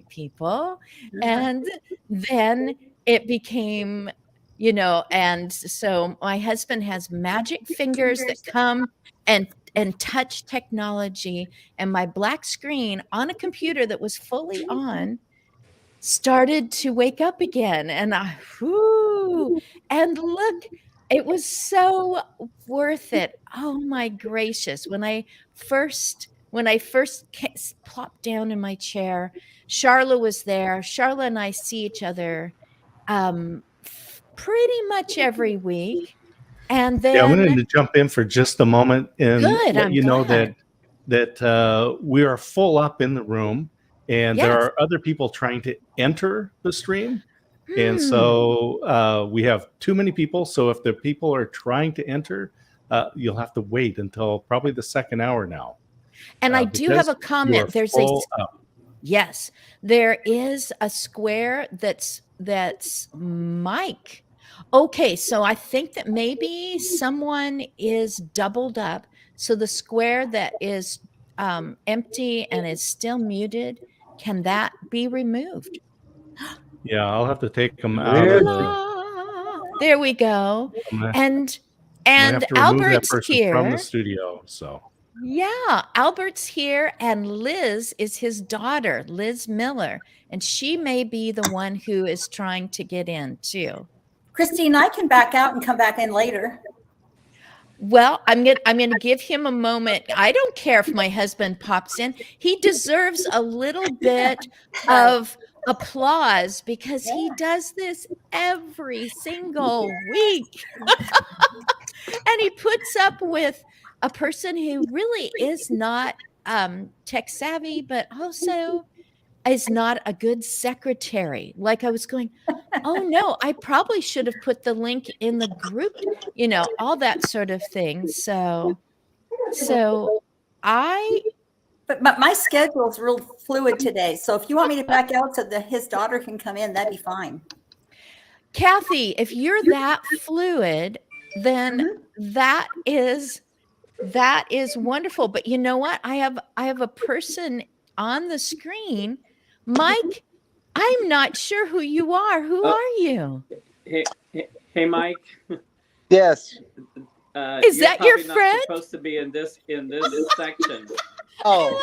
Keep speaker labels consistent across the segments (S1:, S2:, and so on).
S1: people. And then it became, and so my husband has magic fingers that come and touch technology, and my black screen on a computer that was fully on started to wake up again. And and look, it was so worth it. Oh my gracious. When I first plopped down in my chair, Charla was there. Charla and I see each other pretty much every week. And
S2: Yeah, I
S1: then,
S2: wanted to jump in for just a moment and
S1: good,
S2: let
S1: I'm
S2: you know
S1: glad.
S2: that we are full up in the room, and there
S1: Yes.
S2: are other people trying to enter the stream. And
S1: Hmm.
S2: so we have too many people. So if the people are trying to enter, you'll have to wait until probably the second hour now.
S1: And I do have
S2: because
S1: a
S2: you are
S1: comment.
S2: full up.
S1: Yes, there is a square that's Mike. Okay, so I think that maybe someone is doubled up. So the square that is empty and is still muted, can that be removed?
S2: Yeah, I'll have to take them out of the.
S1: There we go.
S2: I'm gonna
S1: And
S2: have to remove that
S1: Albert's
S2: person from the
S1: here.
S2: studio. So
S1: Yeah, Albert's here, and Liz is his daughter, Liz Miller, and she may be the one who is trying to get in too.
S3: Christine, I can back out and come back in later.
S1: Well, I'm gonna give him a moment. I don't care if my husband pops in. He deserves a little bit of applause because he does this every single week. And he puts up with a person who really is not tech savvy, but also is not a good secretary. Like I was going, oh no, I probably should have put the link in the group, all that sort of thing. So
S3: But my schedule is real fluid today. So if you want me to back out so that his daughter can come in, that'd be fine.
S1: Kathy, if you're that fluid, then that is wonderful. But you know what? I have a person on the screen. Mike, I'm not sure who you are. Who are you?
S4: Hey, Mike.
S5: Yes.
S1: Is that your
S4: not
S1: friend?
S4: Supposed to be in this section.
S5: Oh,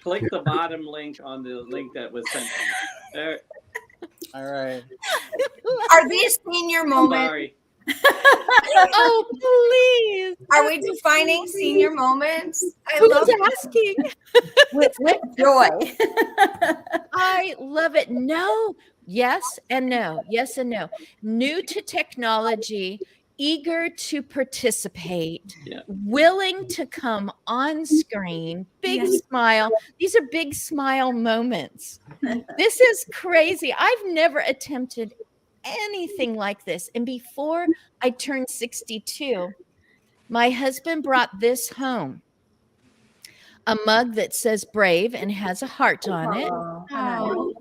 S4: Click the bottom link on the link that was sent to you. There.
S5: all right.
S6: Are these senior moments?
S4: Sorry.
S1: Oh, please.
S6: Are we defining senior moments? I
S1: Who's
S6: love
S1: asking?
S3: With joy.
S1: I love it. No. Yes and no. Yes and no. New to technology, eager to participate, willing to come on screen, big smile. These are big smile moments. This is crazy. I've never attempted anything like this. And before I turned 62, my husband brought this home. A mug that says brave and has a heart on it.
S3: Oh.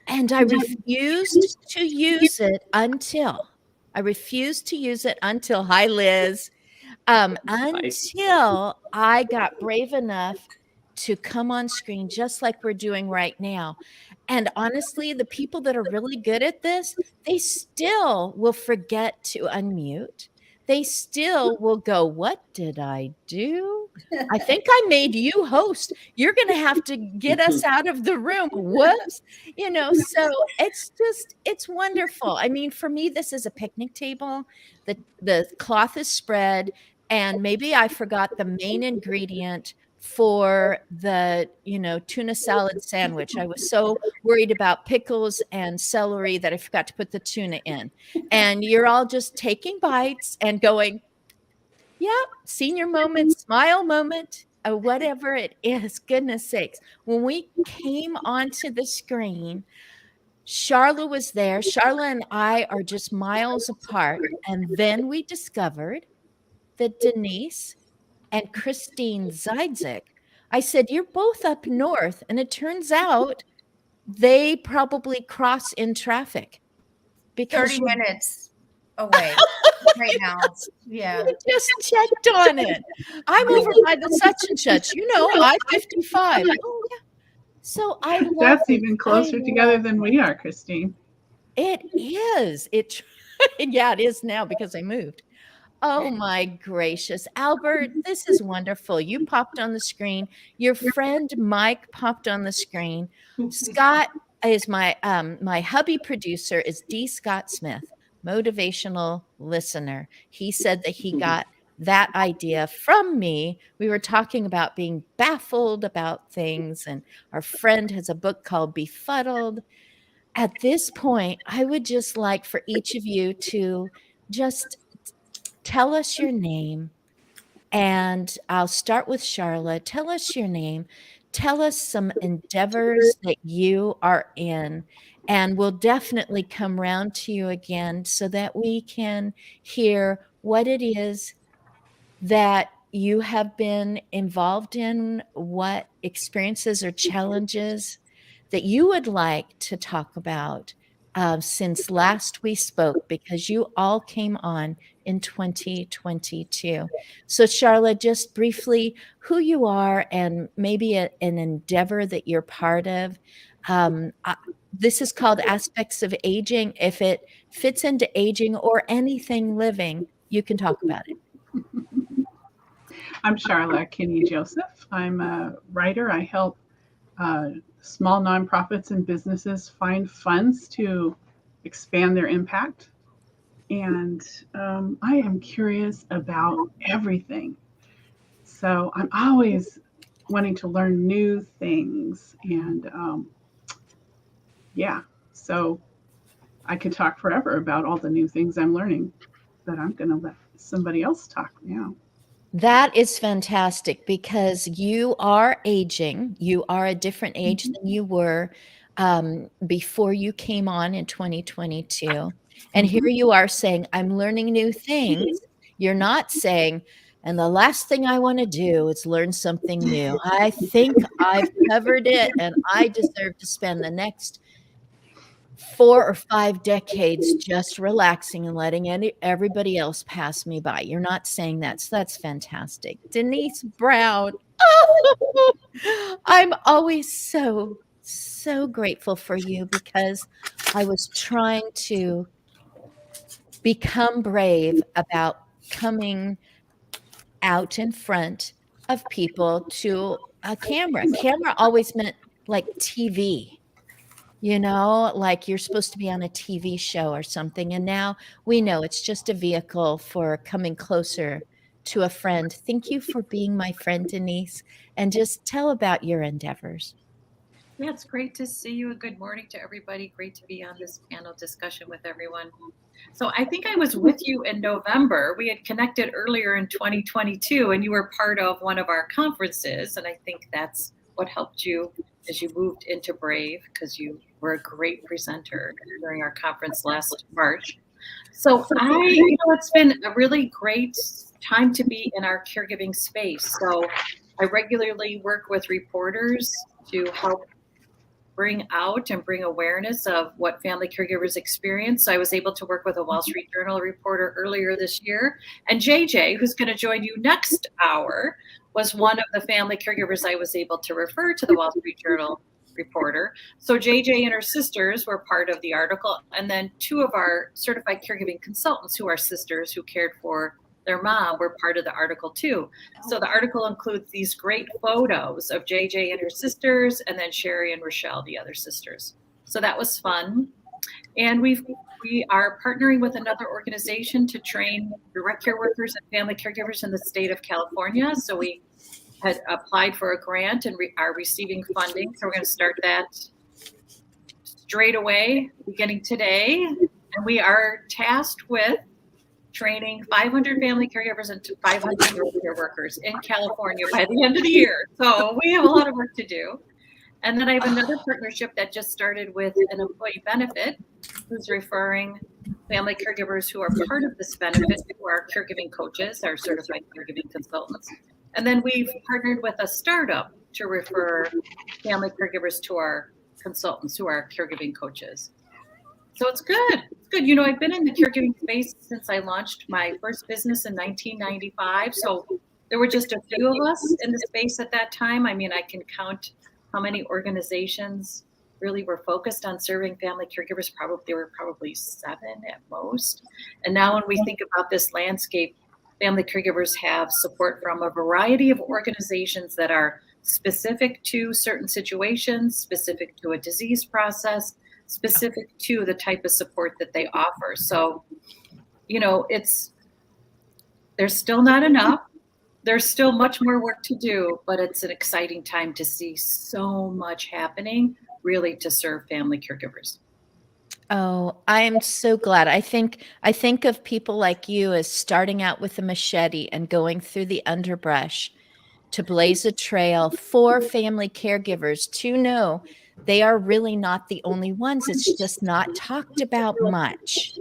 S1: And I refused to use it until hi Liz, until I got brave enough to come on screen just like we're doing right now. And honestly, the people that are really good at this, they still will forget to unmute. They still will go, what did I do? I think I made you host. You're going to have to get us out of the room. Whoops. So it's wonderful. I mean, for me, this is a picnic table. The cloth is spread, and maybe I forgot the main ingredient for the tuna salad sandwich. I was so worried about pickles and celery that I forgot to put the tuna in. And you're all just taking bites and going, yep, senior moment, smile moment, or whatever it is. Goodness sakes. When we came onto the screen, Charla was there. Charla and I are just miles apart. And then we discovered that Denise and Christine Zeidzik, I said, you're both up north. And it turns out they probably cross in traffic. Because
S6: 30 minutes away right now. Yeah.
S1: You just checked on it. I'm over by the such and such, I-55. Oh, yeah. So I love
S7: That's
S1: it.
S7: even closer together
S1: love
S7: than we are, Christine.
S1: it. Is. Yeah, it is now because I moved. Oh my gracious. Albert, this is wonderful. You popped on the screen. Your friend Mike popped on the screen. Scott is my hubby producer is D. Scott Smith, motivational listener. He said that he got that idea from me. We were talking about being baffled about things, and our friend has a book called Befuddled. At this point, I would just like for each of you to just tell us your name, and I'll start with Charlotte. Tell us your name. Tell us some endeavors that you are in, and we'll definitely come round to you again so that we can hear what it is that you have been involved in, what experiences or challenges that you would like to talk about since last we spoke, because you all came on in 2022. So, Charlotte, just briefly, who you are and maybe an endeavor that you're part of. This is called Aspects of Aging. If it fits into aging or anything living, you can talk about it.
S7: I'm Charlotte Kinney Joseph. I'm a writer. I help small nonprofits and businesses find funds to expand their impact. And I am curious about everything. So I'm always wanting to learn new things. And yeah, so I could talk forever about all the new things I'm learning, but I'm going to let somebody else talk now.
S1: That is fantastic because you are aging. You are a different age than you were before you came on in 2022. And here you are saying, I'm learning new things. You're not saying, and the last thing I want to do is learn something new. I think I've covered it and I deserve to spend the next 4 or 5 decades just relaxing and letting everybody else pass me by. You're not saying that, so that's fantastic. Denise Brown. I'm always so grateful for you because I was trying to become brave about coming out in front of people to a camera. Camera always meant like TV. Like you're supposed to be on a TV show or something. And now we know it's just a vehicle for coming closer to a friend. Thank you for being my friend, Denise. And just tell about your endeavors.
S6: Yeah, it's great to see you. And good morning to everybody. Great to be on this panel discussion with everyone. So I think I was with you in November. We had connected earlier in 2022, and you were part of one of our conferences. And I think that's what helped you as you moved into Brave, because you were a great presenter during our conference last March. So it's been a really great time to be in our caregiving space. So I regularly work with reporters to help bring out and bring awareness of what family caregivers experience. So I was able to work with a Wall Street Journal reporter earlier this year. And JJ, who's going to join you next hour, was one of the family caregivers I was able to refer to the Wall Street Journal reporter. So JJ and her sisters were part of the article. And then 2 of our certified caregiving consultants who are sisters who cared for their mom were part of the article too. So the article includes these great photos of JJ and her sisters, and then Sherry and Rochelle, the other sisters. So that was fun. And we are partnering with another organization to train direct care workers and family caregivers in the state of California. So we had applied for a grant and are receiving funding. So we're going to start that straight away, beginning today. And we are tasked with training 500 family caregivers and 500 direct care workers in California by the end of the year. So we have a lot of work to do. And then I have another partnership that just started with an employee benefit who's referring family caregivers who are part of this benefit to our caregiving coaches, our certified caregiving consultants. And then we've partnered with a startup to refer family caregivers to our consultants who are caregiving coaches. So it's good. It's good. I've been in the caregiving space since I launched my first business in 1995. So there were just a few of us in the space at that time. I mean, I can count how many organizations really were focused on serving family caregivers. There were probably 7 at most. And now when we think about this landscape, family caregivers have support from a variety of organizations that are specific to certain situations, specific to a disease process, specific to the type of support that they offer. So, there's still not enough. There's still much more work to do, but it's an exciting time to see so much happening really to serve family caregivers.
S1: Oh, I am so glad. I think of people like you as starting out with a machete and going through the underbrush to blaze a trail for family caregivers to know they are really not the only ones. It's just not talked about much.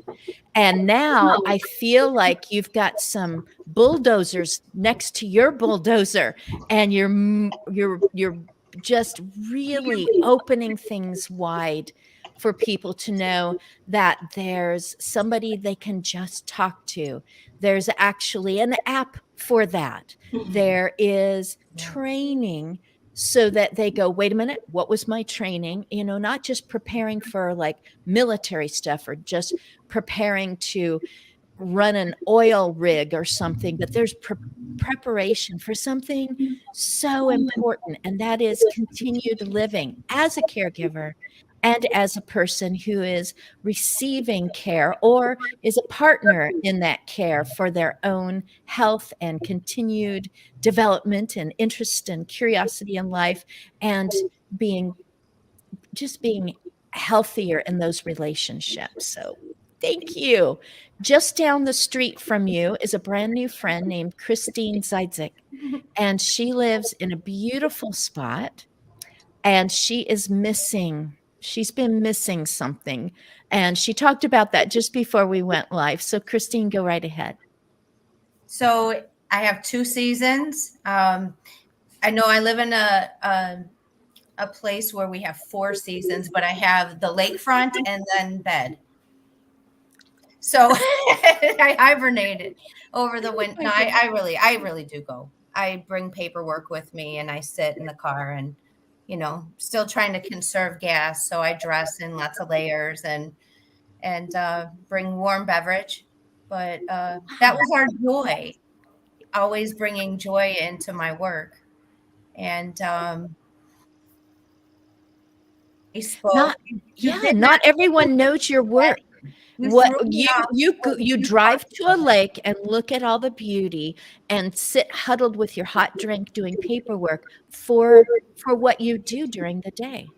S1: And now I feel like you've got some bulldozers next to your bulldozer, and you're just really opening things wide for people to know that there's somebody they can just talk to. There's actually an app for that. There is training so that they go, wait a minute, what was my training? Not just preparing for like military stuff or just preparing to run an oil rig or something, but there's preparation for something so important, and that is continued living as a caregiver and as a person who is receiving care or is a partner in that care for their own health and continued development and interest and curiosity in life, and being healthier in those relationships. So thank you. Just down the street from you is a brand new friend named Christine Zeidzik, and she lives in a beautiful spot, and she's been missing something. And she talked about that just before we went live. So Christine, go right ahead.
S8: So I have 2 seasons. I know I live in a place where we have 4 seasons, but I have the lakefront and then bed. So I hibernated over the winter. No, I really do go. I bring paperwork with me and I sit in the car and, still trying to conserve gas. So I dress in lots of layers and bring warm beverage. But that was our joy, always bringing joy into my work. And
S1: not everyone knows your work. What you drive to a lake and look at all the beauty and sit huddled with your hot drink doing paperwork for what you do during the day.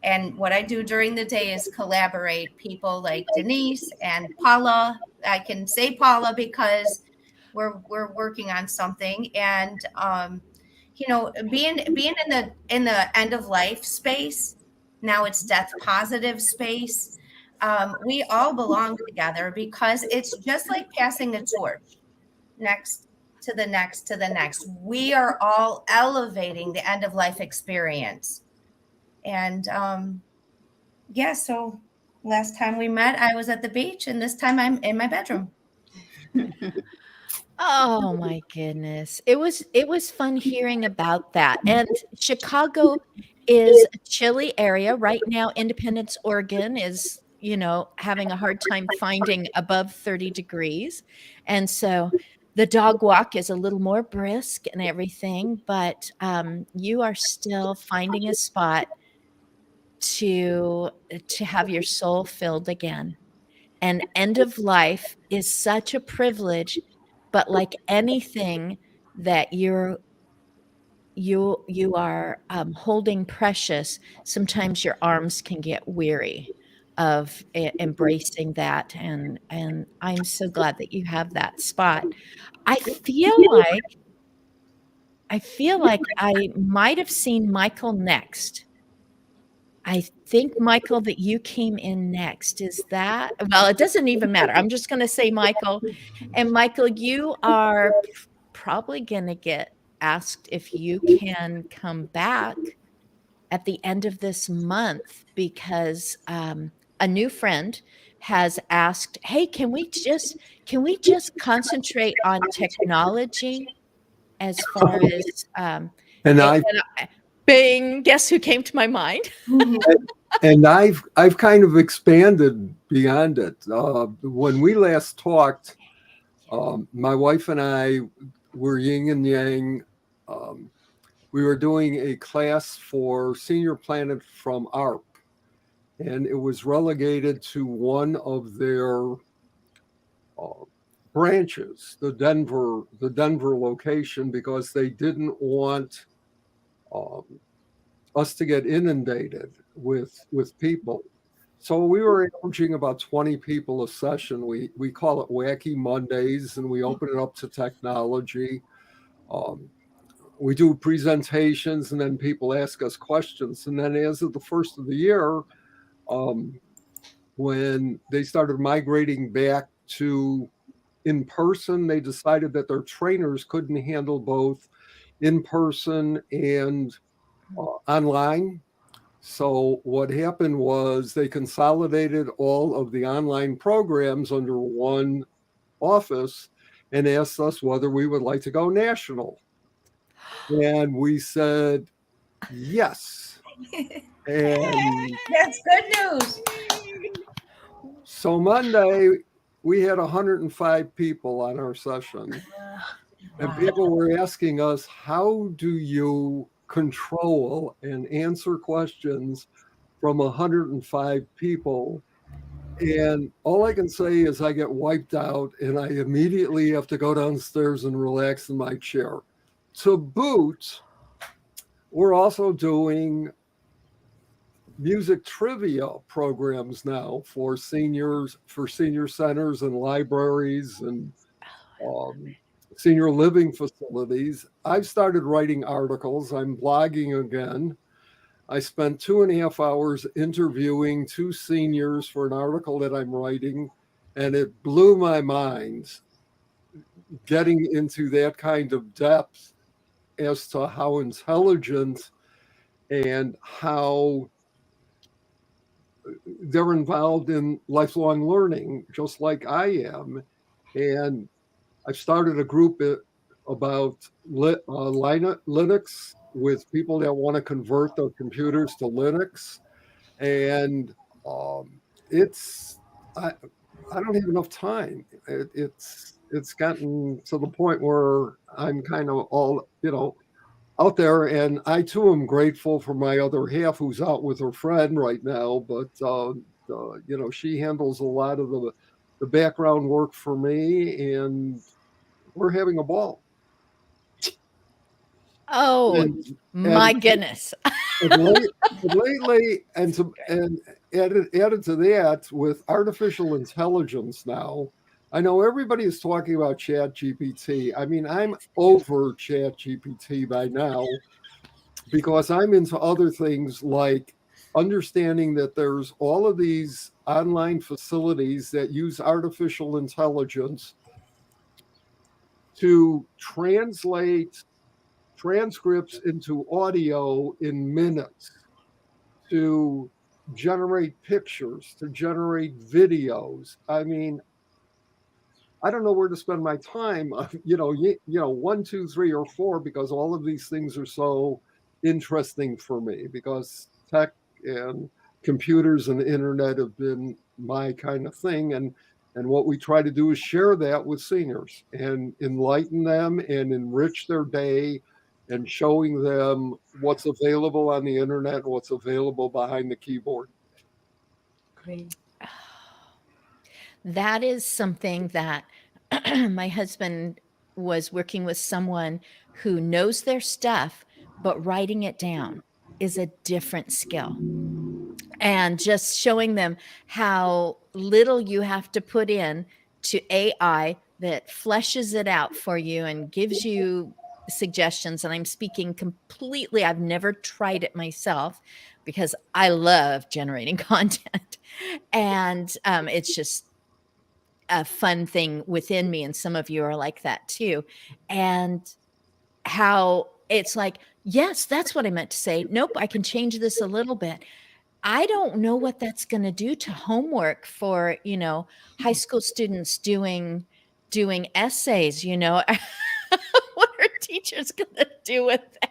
S8: And what I do during the day is collaborate. People like Denise and Paula. I can say Paula because we're working on something. And being in the end of life space, now it's death positive space. We all belong together because it's just like passing a torch next to the next to the next. We are all elevating the end of life experience. And so last time we met, I was at the beach, and this time I'm in my bedroom.
S1: Oh my goodness. It was fun hearing about that. And Chicago is a chilly area right now. Independence, Oregon is, having a hard time finding above 30 degrees. And so the dog walk is a little more brisk and everything, but you are still finding a spot to have your soul filled again. And end of life is such a privilege, but like anything that you are holding precious, sometimes your arms can get weary of embracing that. And I'm so glad that you have that spot. I feel like I might have seen Michael next. I think, Michael, that you came in next. Is that? Well, it doesn't even matter. I'm just going to say Michael. And Michael, you are probably going to get asked if you can come back at the end of this month, because a new friend has asked, hey, can we just concentrate on technology as far as Bing, guess who came to my mind?
S9: And I've kind of expanded beyond it. When we last talked, my wife and I were yin and yang. We were doing a class for Senior Planet from ARP, and it was relegated to one of their branches, the Denver location, because they didn't want us to get inundated with people. So we were averaging about 20 people a session. We call it Wacky Mondays, and we open it up to technology. We do presentations, and then people ask us questions. And then as of the first of the year, when they started migrating back to in person, they decided that their trainers couldn't handle both in person and online. So what happened was they consolidated all of the online programs under one office and asked us whether we would like to go national. And we said yes. And
S8: That's good news.
S9: so Monday, we had 105 people on our session. And people were asking us, how do you control and answer questions from 105 people? And all I can say is I get wiped out and I immediately have to go downstairs and relax in my chair. To boot, we're also doing music trivia programs now for seniors, for senior centers and libraries and senior living facilities. I've started writing articles. I'm blogging again. I spent 2.5 hours interviewing 2 seniors for an article that I'm writing, and it blew my mind getting into that kind of depth as to how intelligent and how they're involved in lifelong learning, just like I am. And I've started a group about Linux with people that want to convert their computers to Linux. And I don't have enough time. It's gotten to the point where I'm kind of all, out there, and I too am grateful for my other half who's out with her friend right now. But she handles a lot of the background work for me, and we're having a ball.
S1: Oh, my goodness.
S9: Lately, and added to that, with artificial intelligence now, I know everybody is talking about ChatGPT. I mean, I'm over ChatGPT by now because I'm into other things like understanding that there's all of these online facilities that use artificial intelligence to translate transcripts into audio in minutes, to generate pictures, to generate videos. I mean, I don't know where to spend my time, 1, 2, 3, or 4, because all of these things are so interesting for me, because tech and computers and the internet have been my kind of thing. And what we try to do is share that with seniors and enlighten them and enrich their day and showing them what's available on the internet, what's available behind the keyboard.
S8: Great.
S1: That is something that my husband was working with someone who knows their stuff, but writing it down is a different skill. And just showing them how little you have to put in to AI that fleshes it out for you and gives you suggestions. And I'm speaking completely, I've never tried it myself because I love generating content. And it's just a fun thing within me. And some of you are like that too. And how it's like, yes, that's what I meant to say. Nope, I can change this a little bit. I don't know what that's going to do to homework for, high school students doing essays, what are teachers going to do with that?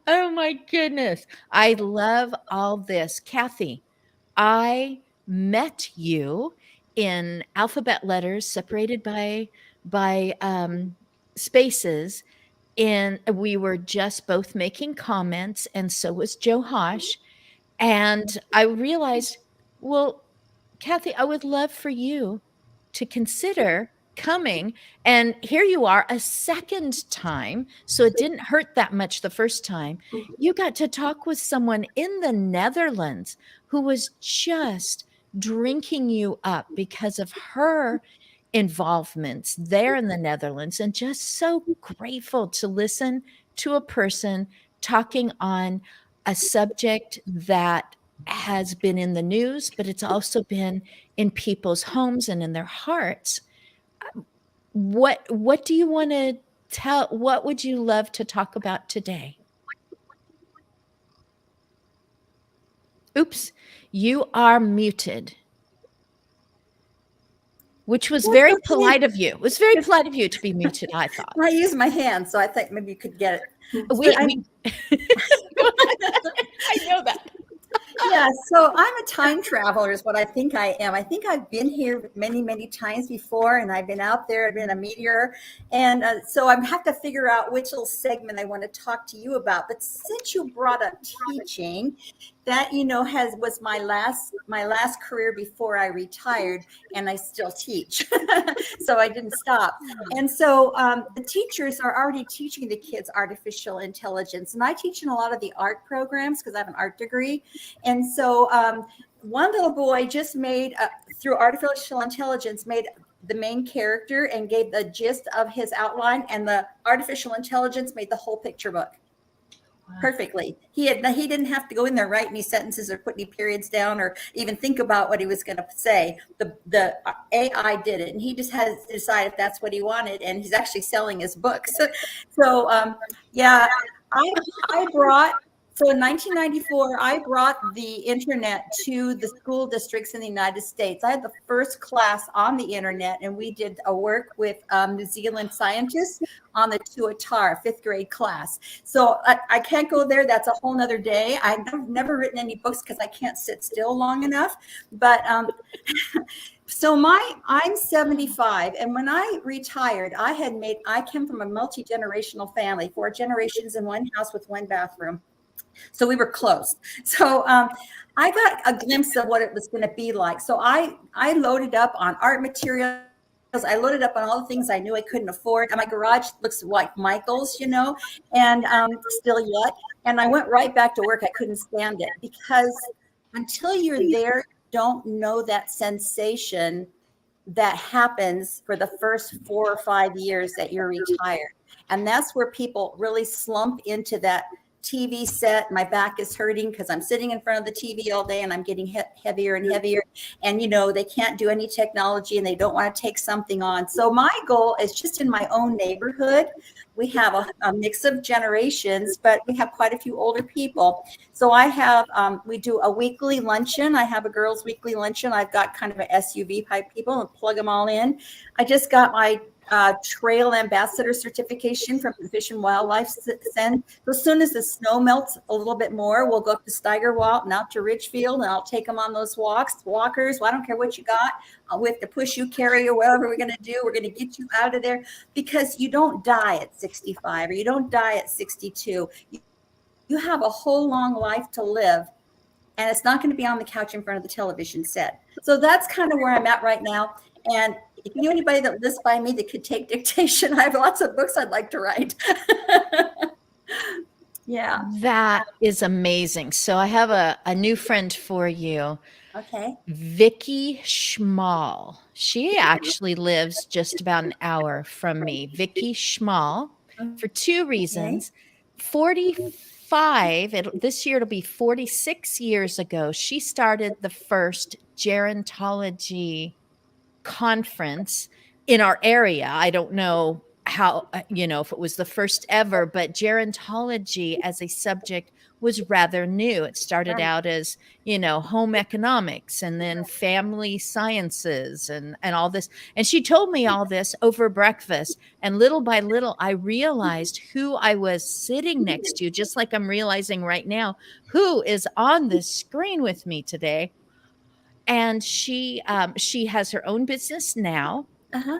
S1: Oh my goodness. I love all this. Kathy, I met you in alphabet letters separated by spaces, and we were just both making comments, and so was Joe Hosh. And I realized, well, Kathy, I would love for you to consider coming. And here you are a second time. So it didn't hurt that much the first time. You got to talk with someone in the Netherlands who was just drinking you up because of her involvements there in the Netherlands, and just so grateful to listen to a person talking on a subject that has been in the news, but it's also been in people's homes and in their hearts. What do you want to tell? What would you love to talk about today? Oops, you are muted. Which was
S3: That's
S1: very
S3: okay.
S1: polite of you. It was very polite of you to be muted, I thought.
S3: I use my hand, so I think maybe you could get it.
S1: We
S3: I
S1: know that.
S3: Yeah, so I'm a time traveler is what I think I am. I think I've been here many, many times before, and I've been out there, I've been a meteor. And so I have to figure out which little segment I want to talk to you about. But since you brought up teaching, that was my last career before I retired, and I still teach. So I didn't stop. And so the teachers are already teaching the kids artificial intelligence, and I teach in a lot of the art programs because I have an art degree. And so one little boy just made through artificial intelligence made the main character and gave the gist of his outline, and the artificial intelligence made the whole picture book perfectly. He didn't have to go in there, write any sentences or put any periods down or even think about what he was going to say. The AI did it, and he just had to decide if that's what he wanted. And he's actually selling his books. So yeah, I brought. So in 1994, I brought the internet to the school districts in the United States. I had the first class on the internet, and we did a work with New Zealand scientists on the Tuatara 5th grade class. So I can't go there. That's a whole nother day. I've never written any books because I can't sit still long enough. But so I'm 75, and when I retired, I came from a multi-generational family, 4 generations in one house with 1 bathroom. So we were close. So I got a glimpse of what it was going to be like. So I loaded up on art materials. I loaded up on all the things I knew I couldn't afford. And my garage looks like Michael's, and still yet. And I went right back to work. I couldn't stand it because until you're there, you don't know that sensation that happens for the first 4 or 5 years that you're retired. And that's where people really slump into that TV set. My back is hurting because I'm sitting in front of the TV all day and I'm getting heavier and heavier. And, they can't do any technology and they don't want to take something on. So my goal is just in my own neighborhood. We have a mix of generations, but we have quite a few older people. So I have, we do a weekly luncheon. I have a girls' weekly luncheon. I've got kind of an SUV type people and plug them all in. I just got my trail ambassador certification from the Fish and Wildlife Center. So as soon as the snow melts a little bit more, we'll go to Steigerwald and out to Ridgefield, and I'll take them on those walkers. Well, I don't care what you got. With the push you carry or whatever we're going to do, we're going to get you out of there, because you don't die at 65 or you don't die at 62. You have a whole long life to live, and it's not going to be on the couch in front of the television set. So that's kind of where I'm at right now. And if you know anybody that lives by me that could take dictation, I have lots of books I'd like to write. Yeah.
S1: That is amazing. So I have a new friend for you.
S3: Okay.
S1: Vicki Schmal. She actually lives just about an hour from me. Vicki Schmal, for 2 reasons. 45, this year it'll be 46 years ago, she started the first gerontology conference in our area. I don't know how, if it was the first ever, but gerontology as a subject was rather new. It started
S3: Right.
S1: out as, home economics and then family sciences and all this. And she told me all this over breakfast. And little by little, I realized who I was sitting next to, just like I'm realizing right now, who is on the screen with me today. And she has her own business now.
S3: Uh-huh.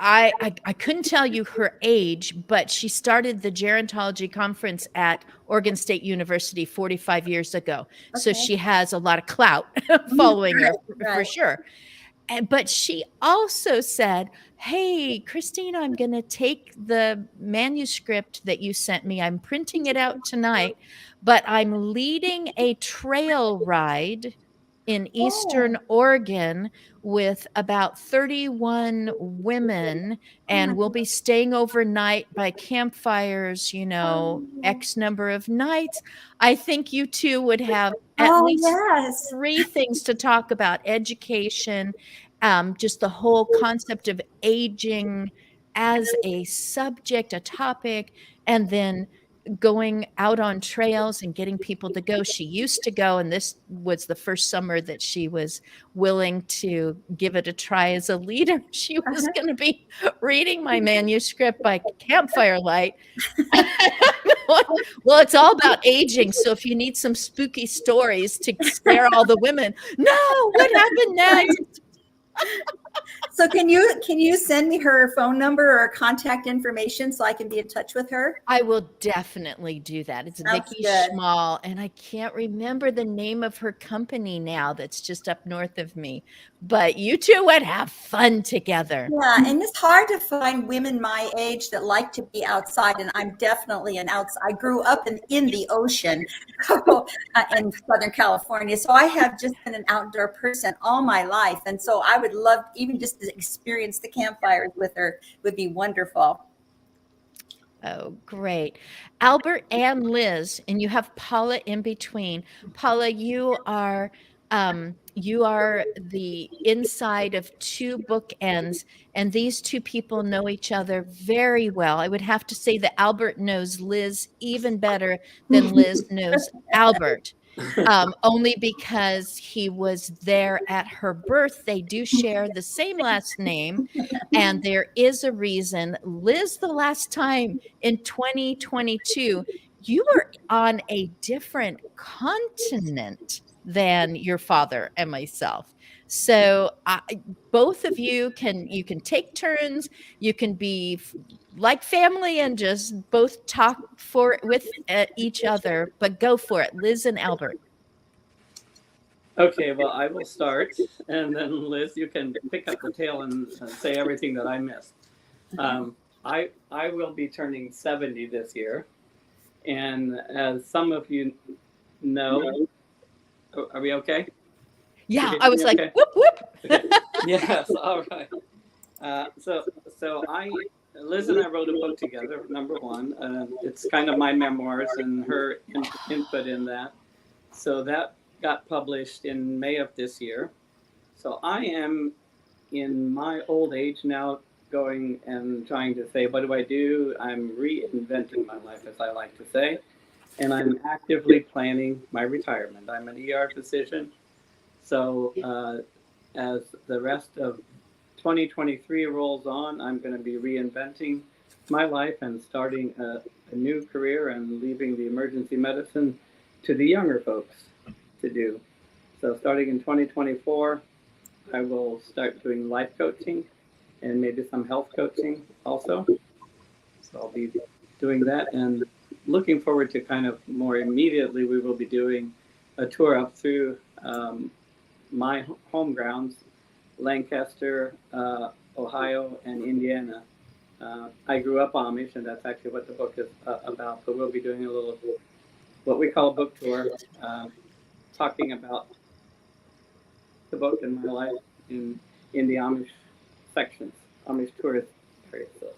S1: I couldn't tell you her age, but she started the gerontology conference at Oregon State University 45 years ago. So
S3: Okay.
S1: she has a lot of clout following her for
S3: Right.
S1: sure. But she also said, "Hey, Christine, I'm going to take the manuscript that you sent me. I'm printing it out tonight, but I'm leading a trail ride in Eastern
S3: Oh,
S1: Oregon with about 31 women,
S3: oh my
S1: and we'll be
S3: God.
S1: staying overnight by campfires,
S3: Oh,
S1: X number of nights. I think you two would have at
S3: oh
S1: least
S3: yes.
S1: 3 things to talk about: education, just the whole concept of aging as a subject, a topic, and then going out on trails and getting people to go. She used to go, and this was the first summer that she was willing to give it a try as a leader. She was
S3: Uh-huh.
S1: going to be reading my manuscript by campfire light. Well, it's all about aging. So if you need some spooky stories to scare all the women, no, what happened next?
S3: So can you send me her phone number or contact information so I can be in touch with her?
S1: I will definitely do that. It's
S3: Sounds
S1: Vicky
S3: good.
S1: Schmall, and I can't remember the name of her company now that's just up north of me. But you two would have fun together.
S3: Yeah, and it's hard to find women my age that like to be outside, and I'm definitely an outside. I grew up in the ocean in Southern California, so I have just been an outdoor person all my life, and so I would love even just to experience the campfires with her would be wonderful.
S1: Oh, great. Albert and Liz, and you have Paula in between. Paula, you are the inside of 2 bookends, and these 2 people know each other very well. I would have to say that Albert knows Liz even better than Liz knows Albert. Only because he was there at her birth. They do share the same last name, and there is a reason. Liz, the last time in 2022, you were on a different continent than your father and myself. So both of you can take turns. You can be like family and just both talk with each other, but go for it, Liz and Albert.
S4: Okay, well, I will start, and then Liz, you can pick up the tail and say everything that I missed. I will be turning 70 this year, and as some of you know, are we okay?
S1: Yeah,
S4: You
S1: I was like,
S4: okay?
S1: whoop whoop.
S4: Okay. Yes, all right. So Liz and I wrote a book together, number one. It's kind of my memoirs and her input in that. So that got published in May of this year. So I am in my old age now going and trying to say, what do I do? I'm reinventing my life, as I like to say. And I'm actively planning my retirement. I'm an ER physician. So as the rest of 2023 rolls on, I'm going to be reinventing my life and starting a new career and leaving the emergency medicine to the younger folks to do. So starting in 2024, I will start doing life coaching and maybe some health coaching also. So I'll be doing that, and looking forward to kind of more immediately, we will be doing a tour up through my home grounds, Lancaster, Ohio, and Indiana. I grew up Amish, and that's actually what the book is about. So we'll be doing a little, what we call a book tour, talking about the book and my life in the Amish sections, Amish tourist areas. So.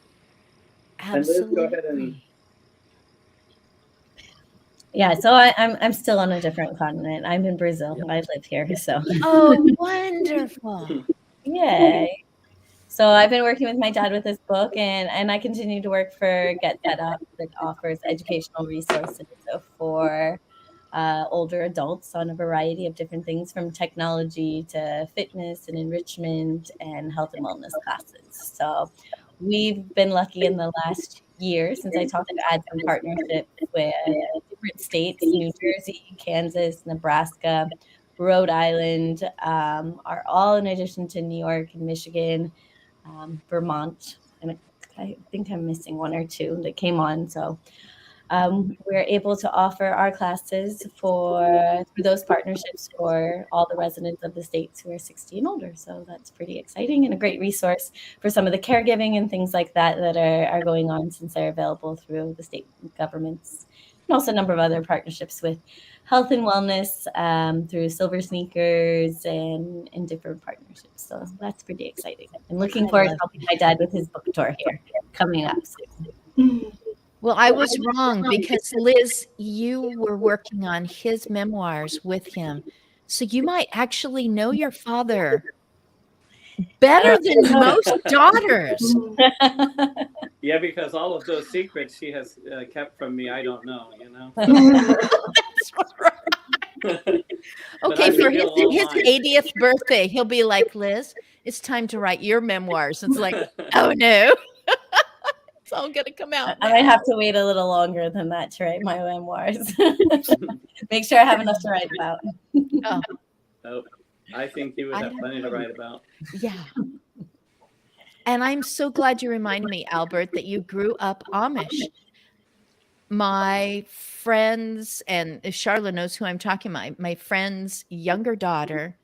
S1: Absolutely.
S4: And Liz, go ahead and.
S10: Yeah, so I'm still on a different continent. I'm in Brazil. I live here, so.
S1: Oh, wonderful.
S10: Yay. So I've been working with my dad with this book, and I continue to work for Get Set Up, that offers educational resources for older adults on a variety of different things, from technology to fitness and enrichment and health and wellness classes. So we've been lucky in the last year since I talked to add some partnerships with different states: New Jersey, Kansas, Nebraska, Rhode Island, are all in addition to New York and Michigan, Vermont, and I think I'm missing one or two that came on. So we're able to offer our classes through those partnerships for all the residents of the states who are 60 and older. So that's pretty exciting and a great resource for some of the caregiving and things like that are going on, since they're available through the state governments. And also a number of other partnerships with health and wellness through Silver Sneakers and different partnerships. So that's pretty exciting. I'm looking forward to helping my dad with his book tour here coming up soon.
S1: Well, I was wrong, because Liz, you were working on his memoirs with him. So you might actually know your father better than most daughters.
S4: Yeah, because all of those secrets she has kept from me, I don't know, you know.
S1: That's right.
S4: But
S1: Okay,
S4: I
S1: for
S4: reveal
S1: his
S4: all mine.
S1: 80th birthday, he'll be like, Liz, it's time to write your memoirs. It's like, oh no. It's all going to come out.
S10: I might have to wait a little longer than that to write my memoirs. Make sure I have enough to write about.
S1: Oh,
S4: Oh, I think you would have plenty to write about.
S1: yeah. And I'm so glad you reminded me, Albert, that you grew up Amish. My friends, and Charlotte knows who I'm talking about, my friend's younger daughter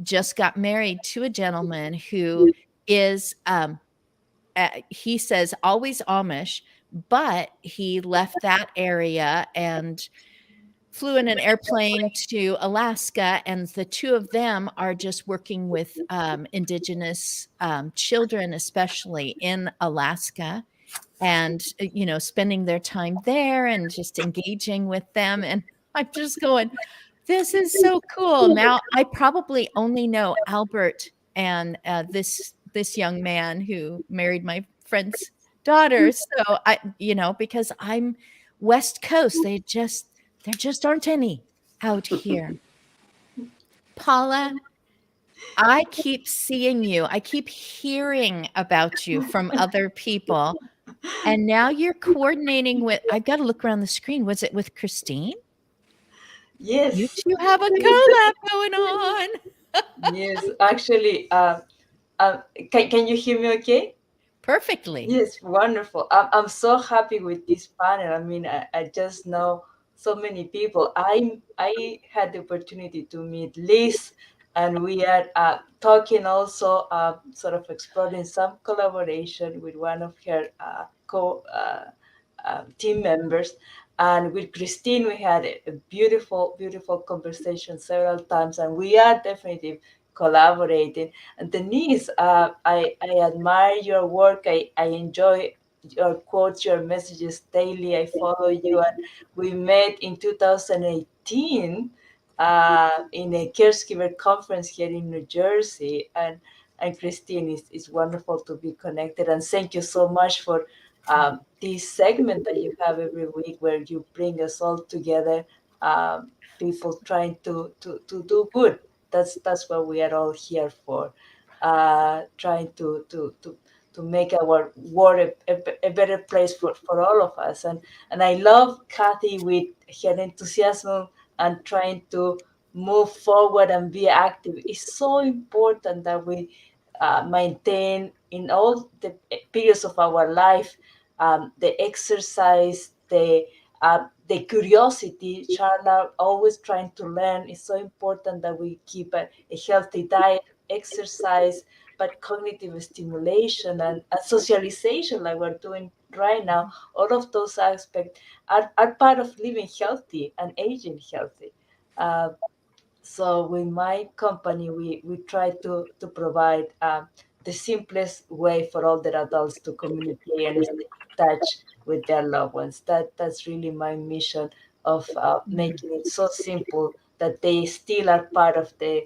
S1: just got married to a gentleman who is, he says, always Amish, but he left that area and flew in an airplane to Alaska, and the two of them are just working with indigenous children, especially in Alaska, and spending their time there and just engaging with them. And I'm just going, this is so cool. Now I probably only know Albert and this young man who married my friend's daughter. So because I'm West Coast, there just aren't any out here. Paula, I keep seeing you. I keep hearing about you from other people. And now you're coordinating with, I've got to look around the screen. Was it with Christine?
S11: Yes.
S1: You two have a collab going on.
S11: Yes, actually, can you hear me okay?
S1: Perfectly.
S11: Yes, wonderful. I'm so happy with this panel. I mean, I just know so many people. I had the opportunity to meet Liz, and we are talking also, sort of exploring some collaboration with one of her team members. And with Christine, we had a beautiful, beautiful conversation several times, and we are definitely collaborating. And Denise, I admire your work. I enjoy your quotes, your messages daily. I follow you, and we met in 2018 in a caregiver conference here in New Jersey. And Christine, is wonderful to be connected. And thank you so much for this segment that you have every week, where you bring us all together, people trying to do good. That's what we are all here for, trying to make our world a better place for all of us. And I love Kathy with her enthusiasm and trying to move forward and be active. It's so important that we maintain in all the periods of our life, the exercise, the curiosity. Charla always trying to learn. It's so important that we keep a healthy diet, exercise, but cognitive stimulation and socialization, like we're doing right now. All of those aspects are part of living healthy and aging healthy. So with my company, we try to provide the simplest way for older adults to communicate and stay in touch with their loved ones. That's really my mission of making it so simple that they still are part of the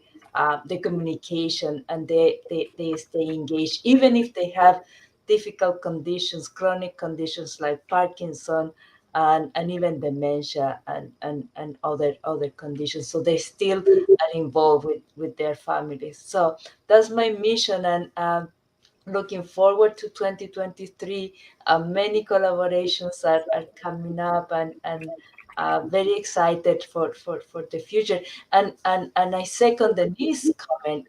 S11: the communication, and they stay engaged, even if they have difficult conditions, chronic conditions like Parkinson, and even dementia, and other conditions. So they still are involved with their families. So that's my mission, and looking forward to 2023. Many collaborations are coming up, and very excited for the future. And I second Denise's comment.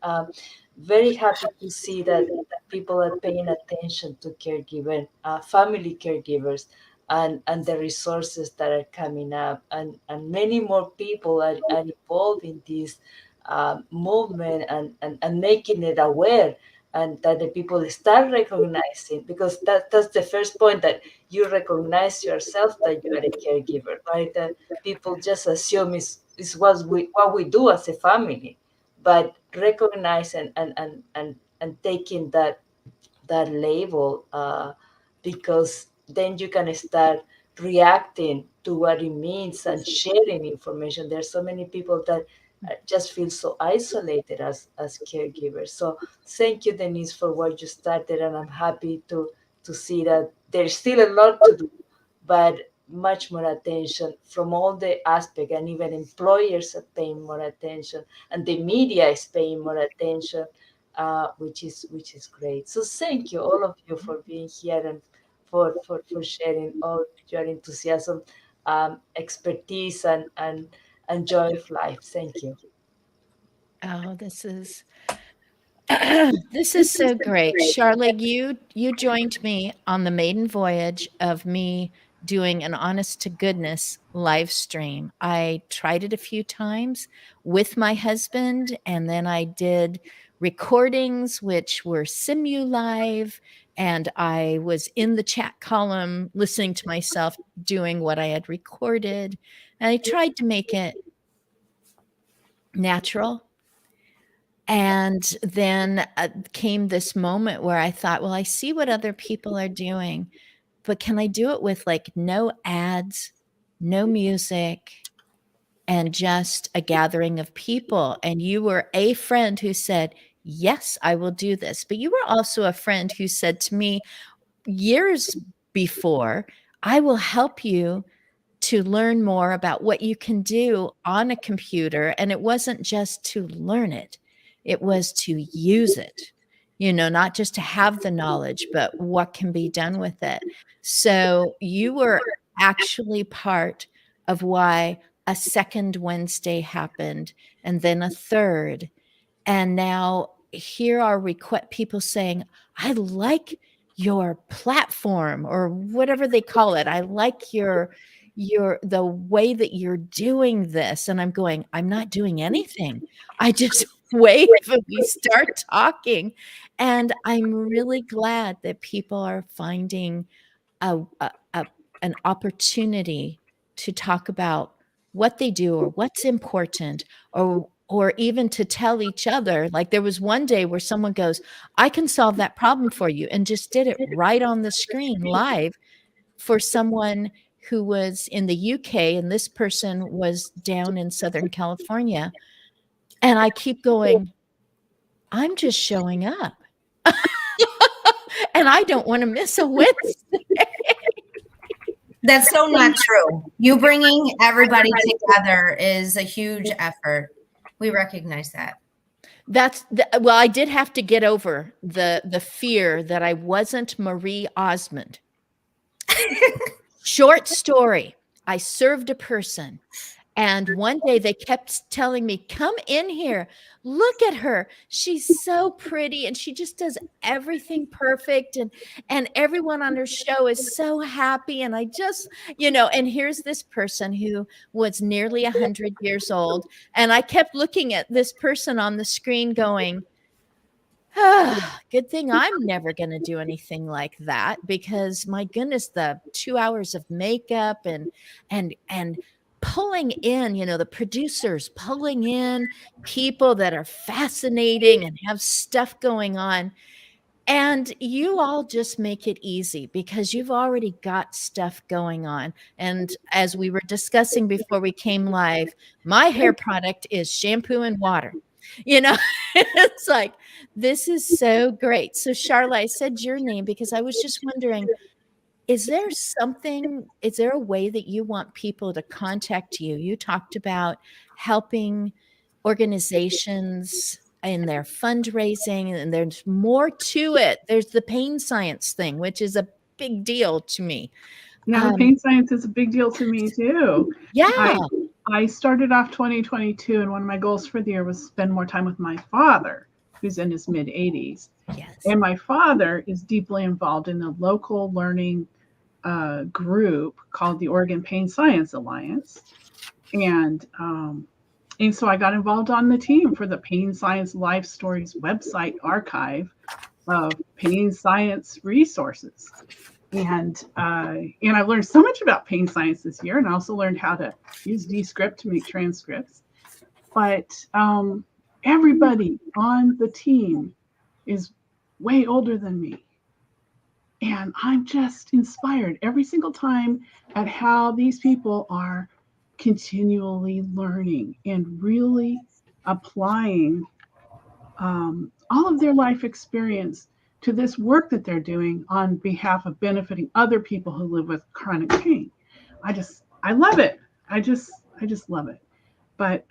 S11: Very happy to see that people are paying attention to caregiver, family caregivers, and the resources that are coming up, and many more people are involved in this movement, and making it aware, and that the people start recognizing, because that's the first point, that you recognize yourself that you are a caregiver, right? That people just assume is what we do as a family, but recognize and taking that label, because then you can start reacting to what it means and sharing information. There's so many people that just feel so isolated as caregivers. So thank you, Denise, for what you started, and I'm happy to see that there's still a lot to do, but much more attention from all the aspects, and even employers are paying more attention, and the media is paying more attention, which is great. So thank you, all of you, for being here, and for sharing all your enthusiasm, expertise, and joy of life. Thank you.
S1: Oh, this is this is so great. Charlotte, you joined me on the maiden voyage of me doing an honest to goodness live stream. I tried it a few times with my husband, and then I did recordings which were simu-live, and I was in the chat column listening to myself doing what I had recorded. And I tried to make it natural. And then came this moment where I thought, well, I see what other people are doing, but can I do it with like no ads, no music, and just a gathering of people? And you were a friend who said, yes, I will do this. But you were also a friend who said to me years before, I will help you to learn more about what you can do on a computer. And it wasn't just to learn it, it was to use it, not just to have the knowledge, but what can be done with it. So you were actually part of why a second Wednesday happened, and then a third. And now here are people saying, I like your platform, or whatever they call it. I like the way that you're doing this. And I'm going, I'm not doing anything. I just wave and we start talking. And I'm really glad that people are finding an opportunity to talk about what they do, or what's important, or even to tell each other. Like there was one day where someone goes, I can solve that problem for you, and just did it right on the screen live for someone who was in the UK, and this person was down in Southern California. And I keep going, I'm just showing up. And I don't want to miss a Wednesday.
S8: That's so not true. You bringing everybody together is a huge effort. We recognize that.
S1: Well, I did have to get over the fear that I wasn't Marie Osmond. Short story. I served a person, and one day they kept telling me, come in here, look at her, she's so pretty, and she just does everything perfect, and everyone on her show is so happy. And I just, and here's this person who was nearly 100 years old, and I kept looking at this person on the screen going, good thing I'm never going to do anything like that, because my goodness, the 2 hours of makeup and pulling in, the producers pulling in people that are fascinating and have stuff going on. And you all just make it easy because you've already got stuff going on. And as we were discussing before we came live, my hair product is shampoo and water. You know, it's like, this is so great. So Charla, I said your name because I was just wondering, is there a way that you want people to contact you? You talked about helping organizations in their fundraising, and there's more to it. There's the pain science thing, which is a big deal to me.
S7: Yeah, the pain science is a big deal to me too.
S1: Yeah.
S7: I started off 2022, and one of my goals for the year was spend more time with my father, who's in his mid 80s.
S1: Yes.
S7: And my father is deeply involved in the local learning group called the Oregon Pain Science Alliance. And so I got involved on the team for the Pain Science Life Stories website archive of pain science resources. And I've learned so much about pain science this year, and I also learned how to use Descript to make transcripts. But everybody on the team is way older than me. And I'm just inspired every single time at how these people are continually learning and really applying all of their life experience to this work that they're doing on behalf of benefiting other people who live with chronic pain. I love it. I just love it. But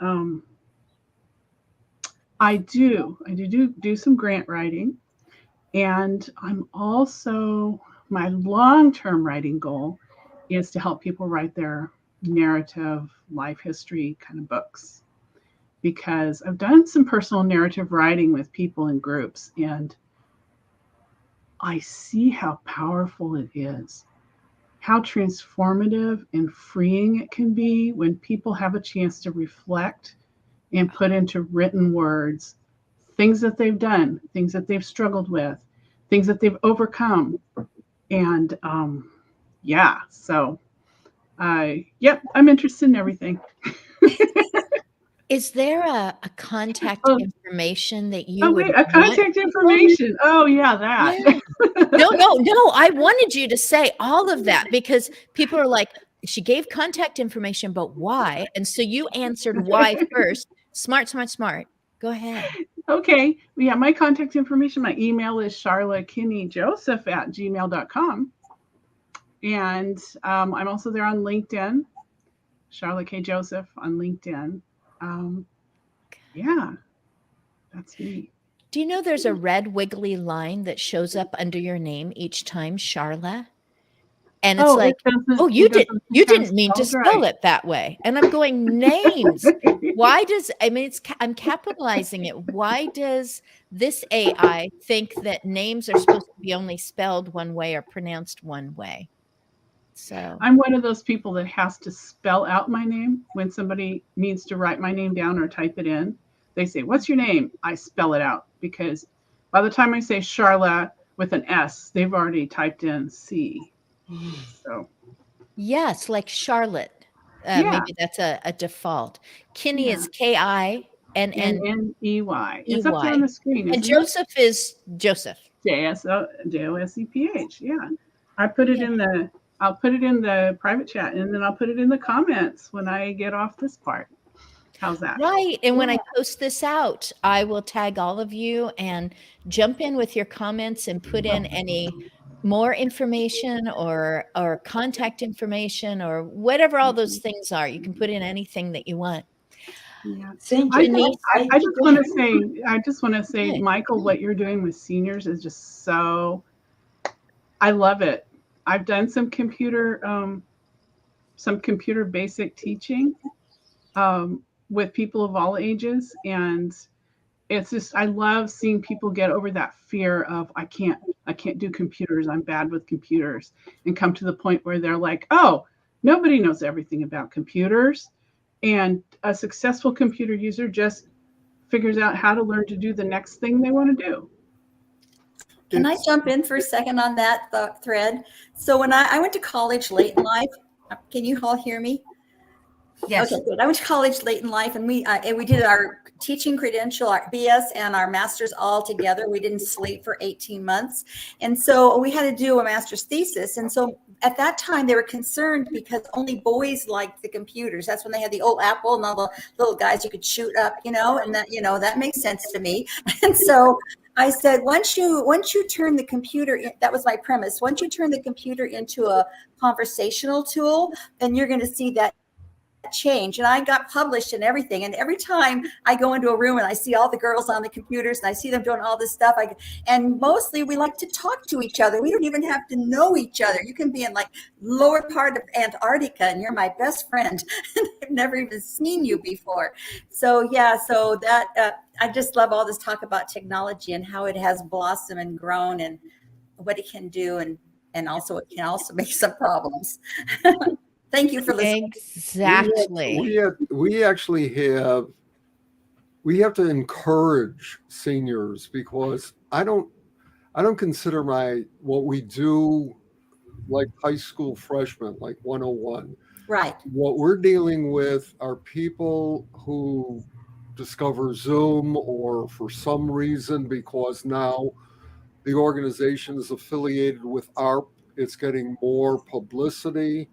S7: I do some grant writing. And I'm also, my long-term writing goal is to help people write their narrative life history kind of books, because I've done some personal narrative writing with people in groups, and I see how powerful it is, how transformative and freeing it can be when people have a chance to reflect and put into written words things that they've done, things that they've struggled with, things that they've overcome. And so I'm interested in everything.
S1: Is there a contact information that you
S7: contact information? Oh yeah, that.
S1: Yeah. No, I wanted you to say all of that, because people are like, she gave contact information, but why? And so you answered why first. Smart. Go ahead.
S7: Okay. Yeah, my contact information, my email is charlottekinneyjoseph@gmail.com. And I'm also there on LinkedIn, Charlotte K. Joseph on LinkedIn. Yeah, that's me.
S1: Do you know there's a red wiggly line that shows up under your name each time, Charla? And it's you didn't mean to spell it that way. And I'm going, names. Why does, I'm capitalizing it. Why does this AI think that names are supposed to be only spelled one way or pronounced one way? So
S7: I'm one of those people that has to spell out my name when somebody needs to write my name down or type it in. They say, "What's your name?" I spell it out, because by the time I say Charla with an S, they've already typed in C. So
S1: yes, like Charlotte. Maybe that's a default. Kinney is Kinney.
S7: It's up there on the screen.
S1: And Joseph is Joseph.
S7: Joseph. Yeah. I'll put it in the private chat, and then I'll put it in the comments when I get off this part. How's that?
S1: Right. And when I post this out, I will tag all of you and jump in with your comments and put in any more information or contact information or whatever all those things are. You can put in anything that you want.
S7: Yeah. I just want to say, Michael, what you're doing with seniors is just so, I love it. I've done some computer basic teaching with people of all ages, and it's just, I love seeing people get over that fear of I can't do computers, I'm bad with computers, and come to the point where they're like, oh, nobody knows everything about computers, and a successful computer user just figures out how to learn to do the next thing they want to do.
S3: Can I jump in for a second on that thread? So when I went to college late in life, can you all hear me?
S8: Yes.
S3: Okay, good. I went to college late in life, and we did our teaching credential, our BS and our master's all together. We didn't sleep for 18 months. And so we had to do a master's thesis. And so at that time they were concerned because only boys liked the computers. That's when they had the old Apple and all the little guys you could shoot up, and that, that makes sense to me. And so I said, once you turn the computer that was my premise. Once you turn the computer into a conversational tool, then you're going to see that change. And I got published and everything. And every time I go into a room and I see all the girls on the computers and I see them doing all this stuff, and mostly we like to talk to each other. We don't even have to know each other. You can be in like lower part of Antarctica and you're my best friend. I've never even seen you before. So that I just love all this talk about technology and how it has blossomed and grown and what it can do, and also it can also make some problems. Thank you for listening.
S1: Exactly.
S9: We actually have to encourage seniors, because I don't consider what we do like high school freshmen, like 101.
S3: Right.
S9: What we're dealing with are people who discover Zoom, or for some reason, because now the organization is affiliated with ARP, it's getting more publicity.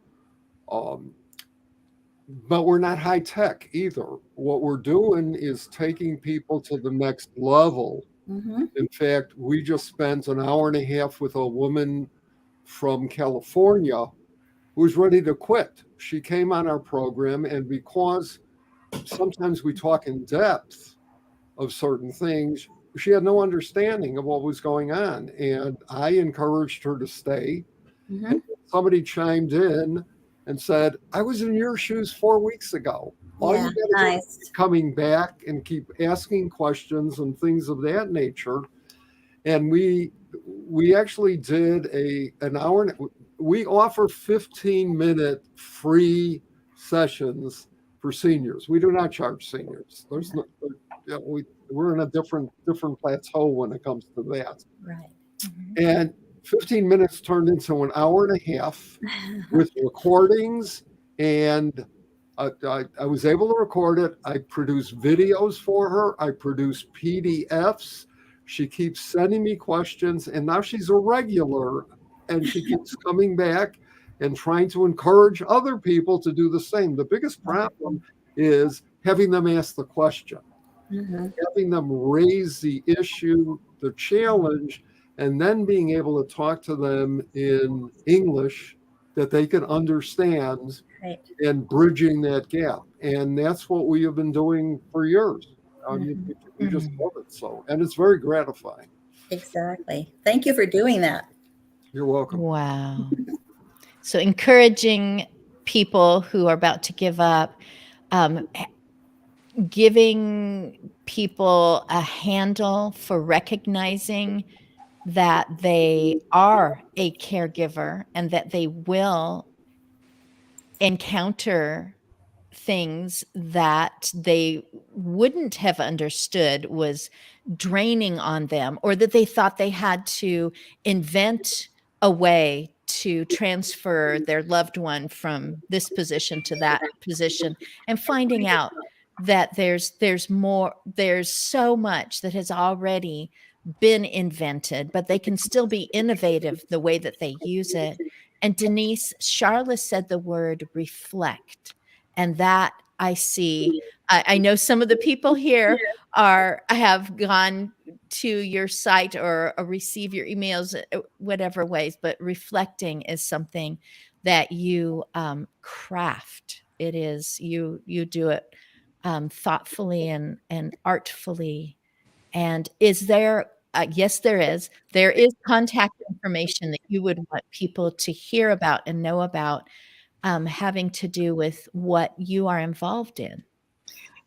S9: But we're not high tech either. What we're doing is taking people to the next level.
S3: Mm-hmm.
S9: In fact, we just spent an hour and a half with a woman from California who was ready to quit. She came on our program, and because sometimes we talk in depth of certain things, she had no understanding of what was going on. And I encouraged her to stay.
S3: Mm-hmm.
S9: And somebody chimed in and said, I was in your shoes 4 weeks ago. All you got to do is coming back and keep asking questions and things of that nature. And we actually did an hour. We offer 15-minute free sessions for seniors. We do not charge seniors. There's no, we're in a different plateau when it comes to that.
S3: Right.
S9: Mm-hmm. And 15 minutes turned into an hour and a half with recordings, and I was able to record it. I produced videos for her. I produced PDFs. She keeps sending me questions, and now she's a regular, and she keeps coming back and trying to encourage other people to do the same. The biggest problem is having them ask the question, having them raise the issue, the challenge, and then being able to talk to them in English that they can understand, and bridging that gap. And that's what we have been doing for years. We just love it so. And it's very gratifying.
S3: Exactly. Thank you for doing that.
S9: You're welcome.
S1: Wow. So encouraging people who are about to give up, giving people a handle for recognizing that they are a caregiver and that they will encounter things that they wouldn't have understood was draining on them, or that they thought they had to invent a way to transfer their loved one from this position to that position, and finding out that there's so much that has already been invented, but they can still be innovative the way that they use it. And Denise, Charla said the word reflect. And that I see, I know some of the people here have gone to your site or receive your emails, whatever ways, but reflecting is something that you craft. It is, you do it thoughtfully and artfully. And is there, yes, there is contact information that you would want people to hear about and know about, having to do with what you are involved in?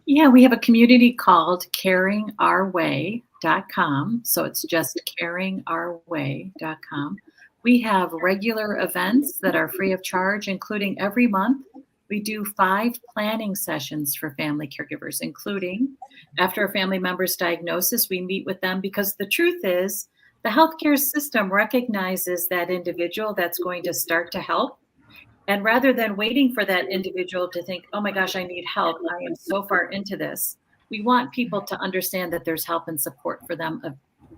S6: Yeah, we have a community called caringourway.com. So it's just caringourway.com. We have regular events that are free of charge, including every month we do 5 planning sessions for family caregivers, including after a family member's diagnosis, we meet with them, because the truth is the healthcare system recognizes that individual that's going to start to help. And rather than waiting for that individual to think, oh my gosh, I need help, I am so far into this, we want people to understand that there's help and support for them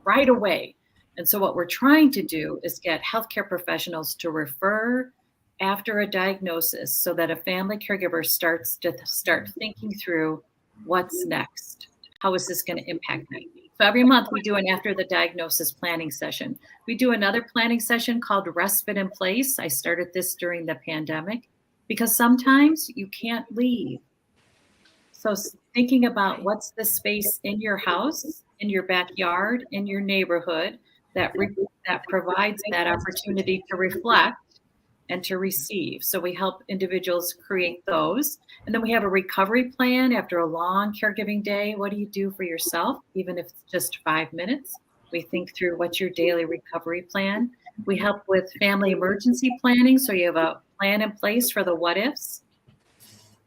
S6: right away. And so what we're trying to do is get healthcare professionals to refer after a diagnosis so that a family caregiver starts thinking through what's next. How is this going to impact me? So every month we do an after the diagnosis planning session. We do another planning session called Respite in Place. I started this during the pandemic because sometimes you can't leave. So thinking about what's the space in your house, in your backyard, in your neighborhood that provides that opportunity to reflect and to receive. So we help individuals create those. And then we have a recovery plan after a long caregiving day. What do you do for yourself, even if it's just 5 minutes? We think through what's your daily recovery plan. We help with family emergency planning. So you have a plan in place for the what ifs.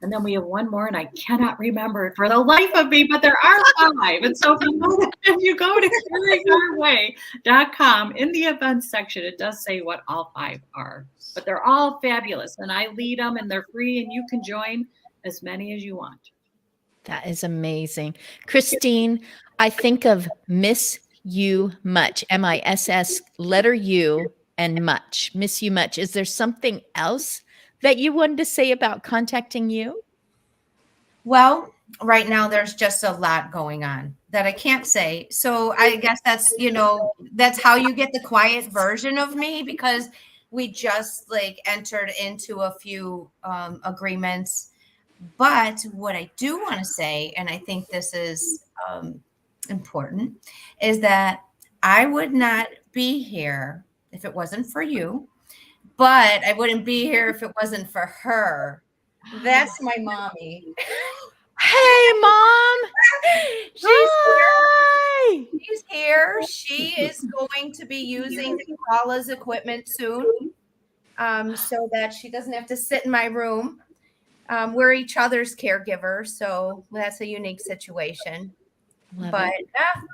S6: And then we have one more, and I cannot remember it for the life of me, but there are 5. And so if you go to caringourway.com, in the events section, it does say what all 5 are. But they're all fabulous, and I lead them, and they're free, and you can join as many as you want.
S1: That is amazing. Christine, I think of Miss You Much, MISS, letter U, and much. Miss You Much. Is there something else that you wanted to say about contacting you?
S8: Well, right now there's just a lot going on that I can't say. So I guess that's, that's how you get the quiet version of me, because we just entered into a few agreements. But what I do want to say, and I think this is important, is that I would not be here if it wasn't for you. But I wouldn't be here if it wasn't for her. That's my mommy.
S1: Hey, Mom.
S8: She's here. She's here. She is going to be using Paula's equipment soon, so that she doesn't have to sit in my room. We're each other's caregivers, so that's a unique situation. But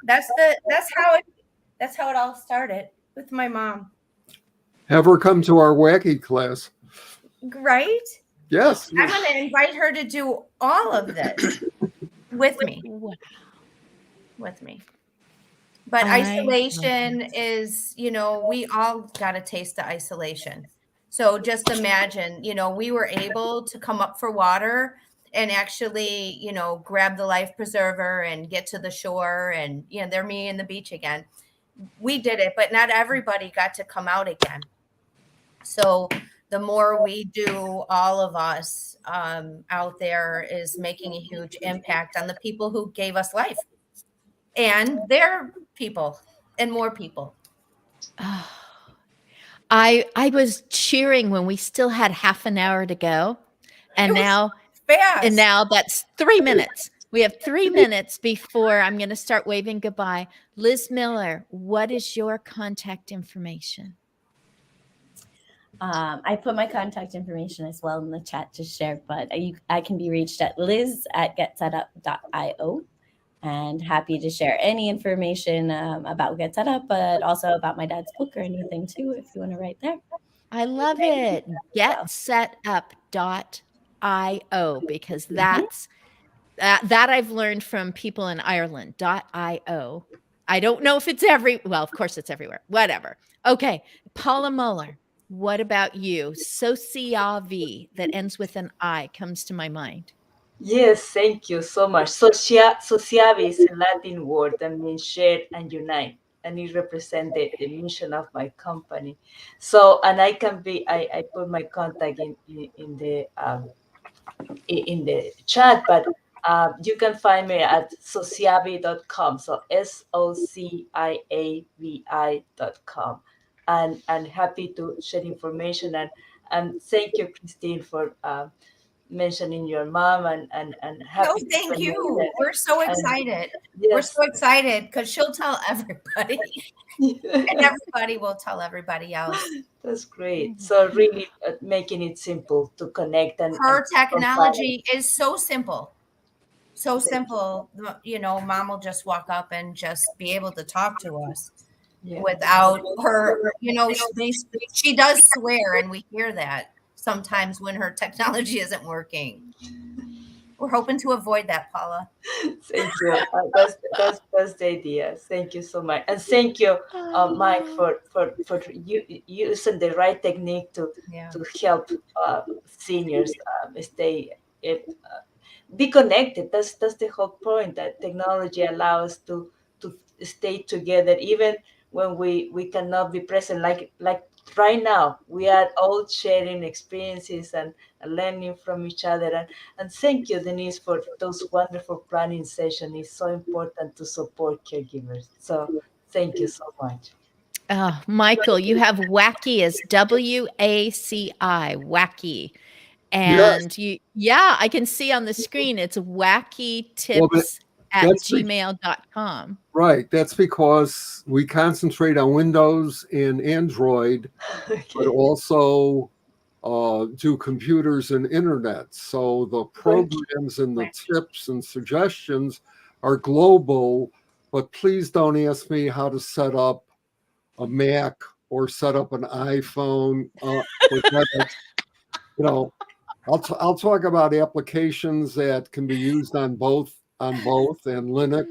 S8: that's how it all started with my mom.
S9: Have her come to our wacky class.
S8: Right?
S9: Yes.
S8: I'm going to invite her to do all of this with me. But isolation is, we all got a taste of isolation. So just imagine, we were able to come up for water and actually, grab the life preserver and get to the shore, and, they're me and the beach again. We did it, but not everybody got to come out again. So the more we do, all of us out there, is making a huge impact on the people who gave us life and their people and more people.
S1: Oh, I was cheering when we still had half an hour to go. And now that's 3 minutes. We have 3 minutes before I'm going to start waving goodbye. Liz Miller, what is your contact information?
S10: I put my contact information as well in the chat to share, but I can be reached at liz@getsetup.io, and happy to share any information about Get Set Up, but also about my dad's book or anything too, if you want to write there.
S1: I love it. Getsetup.io, because that's that I've learned from people in Ireland. .io. I don't know if it's of course it's everywhere. Whatever. Okay. Paula Muller, what about you? Sociavi, that ends with an I, comes to my mind.
S11: Yes, thank you so much. Sociavi is a Latin word that means share and unite, and it represents the mission of my company. So, and I put my contact in the chat, but you can find me at sociavi.com. So sociavi.com, and happy to share information, and thank you, Christine, for mentioning your mom, and happy.
S8: No, thank you. We're so excited. Yes. We're so excited because she'll tell everybody, and everybody will tell everybody else.
S11: That's great. So really making it simple to connect, and
S8: her technology is so simple. So simple. Mom will just walk up and just be able to talk to us without her. She does swear, and we hear that sometimes when her technology isn't working. We're hoping to avoid that, Paula.
S11: Thank you. That's the idea. Thank you so much, and thank you, Mike, for you using the right technique to help seniors stay be connected. That's the whole point. That technology allows us to stay together even when we cannot be present. Like right now, we are all sharing experiences and learning from each other. And thank you, Denise, for those wonderful planning sessions. It's so important to support caregivers. So thank you so much.
S1: Oh, Michael, you have wacky as WACI, wacky. And I can see on the screen it's wacky tips at gmail.com.
S9: Right. That's because we concentrate on Windows and Android, but also do computers and internet. So the programs and the tips and suggestions are global, but please don't ask me how to set up a Mac or set up an iPhone. I'll talk about applications that can be used on both and Linux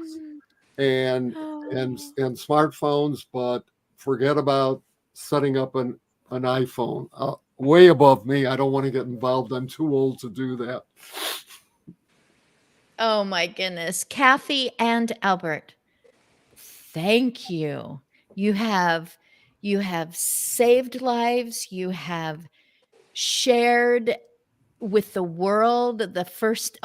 S9: and smartphones, but forget about setting up an iPhone. Way above me. I don't want to get involved. I'm too old to do that.
S1: Oh my goodness. Kathy and Albert, thank you. You have saved lives. You have shared with the world the first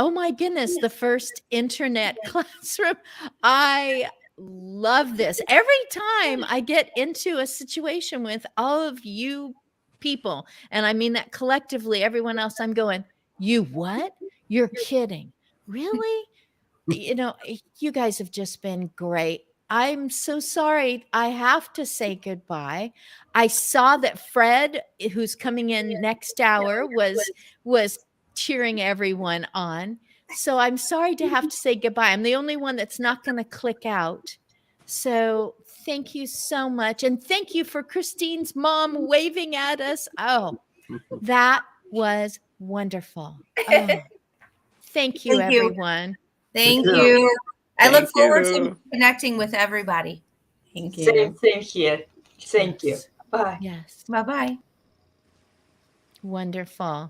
S1: internet classroom. I love this. Every time I get into a situation with all of you people, and I mean that collectively, everyone else, I'm going, you what? You're kidding. Really? You guys have just been great. I'm so sorry. I have to say goodbye. I saw that Fred, who's coming in next hour, was cheering everyone on. So I'm sorry to have to say goodbye. I'm the only one that's not going to click out. So thank you so much. And thank you for Christine's mom waving at us. Oh, that was wonderful. Oh, thank you, everyone.
S8: Thank you. I look forward to connecting with everybody.
S10: Thank you.
S11: Same here. Thank you. Bye.
S1: Yes.
S8: Bye-bye.
S1: Wonderful.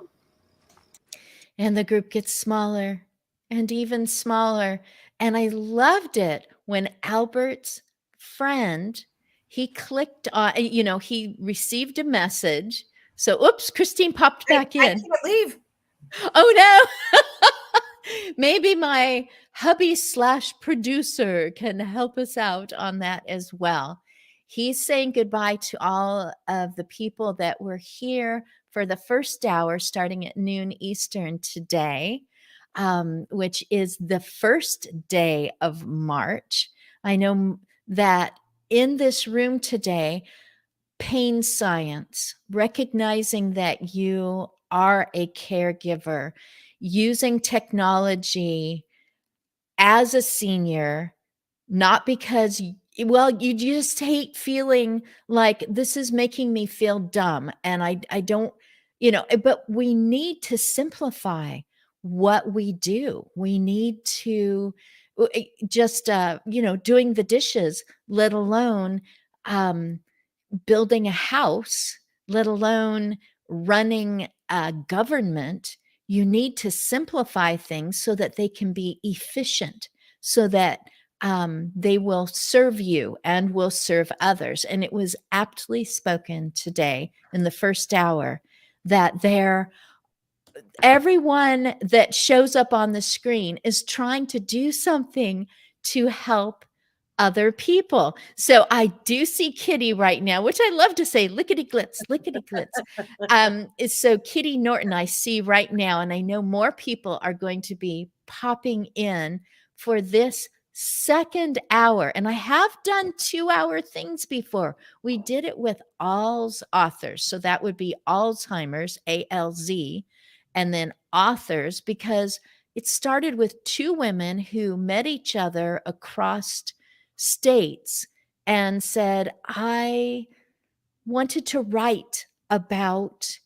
S1: And the group gets smaller and even smaller. And I loved it when Albert's friend, he clicked on, he received a message. So, oops, Christine popped back in.
S8: I can't leave.
S1: Oh, no. Maybe my hubby / producer can help us out on that as well. He's saying goodbye to all of the people that were here for the first hour starting at noon Eastern today, which is the first day of March. I know that in this room today, pain science, recognizing that you are a caregiver, using technology as a senior, not because, you just hate feeling like this is making me feel dumb. And I don't, but we need to simplify what we do. We need to just, doing the dishes, let alone, building a house, let alone running a government. You need to simplify things so that they can be efficient, so that they will serve you and will serve others. And it was aptly spoken today in the first hour that everyone that shows up on the screen is trying to do something to help other people. So I do see Kitty right now, which I love to say, lickety glitz, lickety glitz. So Kitty Norton, I see right now, and I know more people are going to be popping in for this second hour. And I have done 2-hour things before. We did it with ALZ authors. So that would be Alzheimer's, ALZ, and then authors, because it started with 2 women who met each other across states and said, I wanted to write about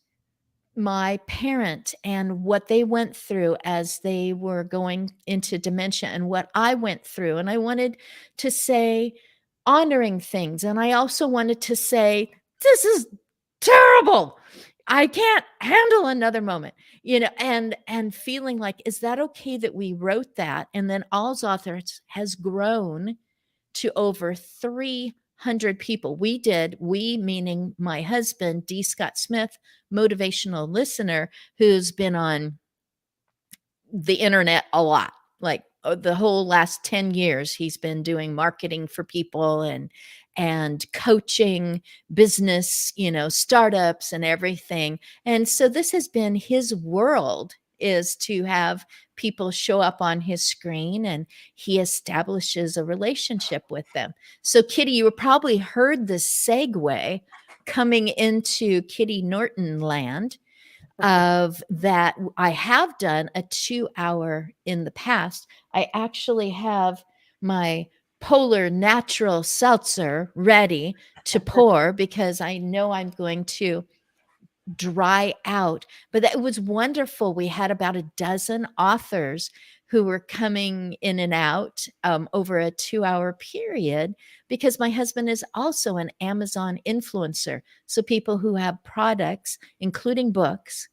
S1: my parent and what they went through as they were going into dementia and what I went through. And I wanted to say honoring things. And I also wanted to say, this is terrible. I can't handle another moment, and feeling like, is that okay that we wrote that? And then All's Authors has grown to over 300 people. We meaning my husband, D. Scott Smith, motivational listener, who's been on the internet a lot. Like the whole last 10 years, he's been doing marketing for people and coaching business, startups and everything. And so this has been his world, is to have people show up on his screen and he establishes a relationship with them. So Kitty, you probably heard this segue coming into Kitty Norton land of that. I have done a 2-hour in the past. I actually have my Polar Natural Seltzer ready to pour because I know I'm going to dry out. But it was wonderful. We had about a dozen authors who were coming in and out over a 2-hour period, because my husband is also an Amazon influencer. So people who have products, including books,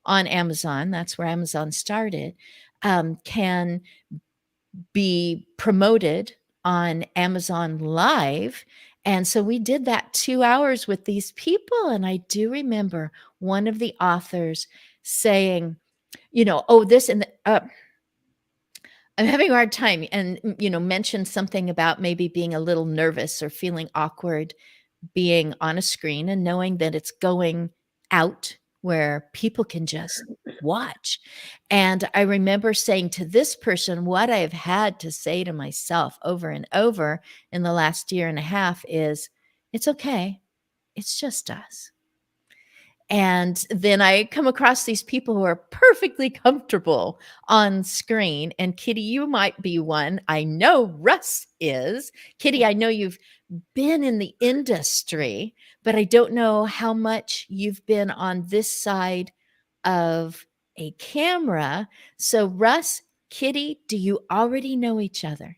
S1: on Amazon, that's where Amazon started, can be promoted on Amazon Live. And so we did that 2 hours with these people. And I do remember one of the authors saying, oh, this and I'm having a hard time, and, mentioned something about maybe being a little nervous or feeling awkward being on a screen and knowing that it's going out where people can just watch. And I remember saying to this person, what I've had to say to myself over and over in the last year and a half is, it's okay. It's just us. And then I come across these people who are perfectly comfortable on screen. And Kitty, you might be one. I know Russ is. Kitty, I know you've been in the industry, but I don't know how much you've been on this side of a camera. So Russ, Kitty, do you already know each other?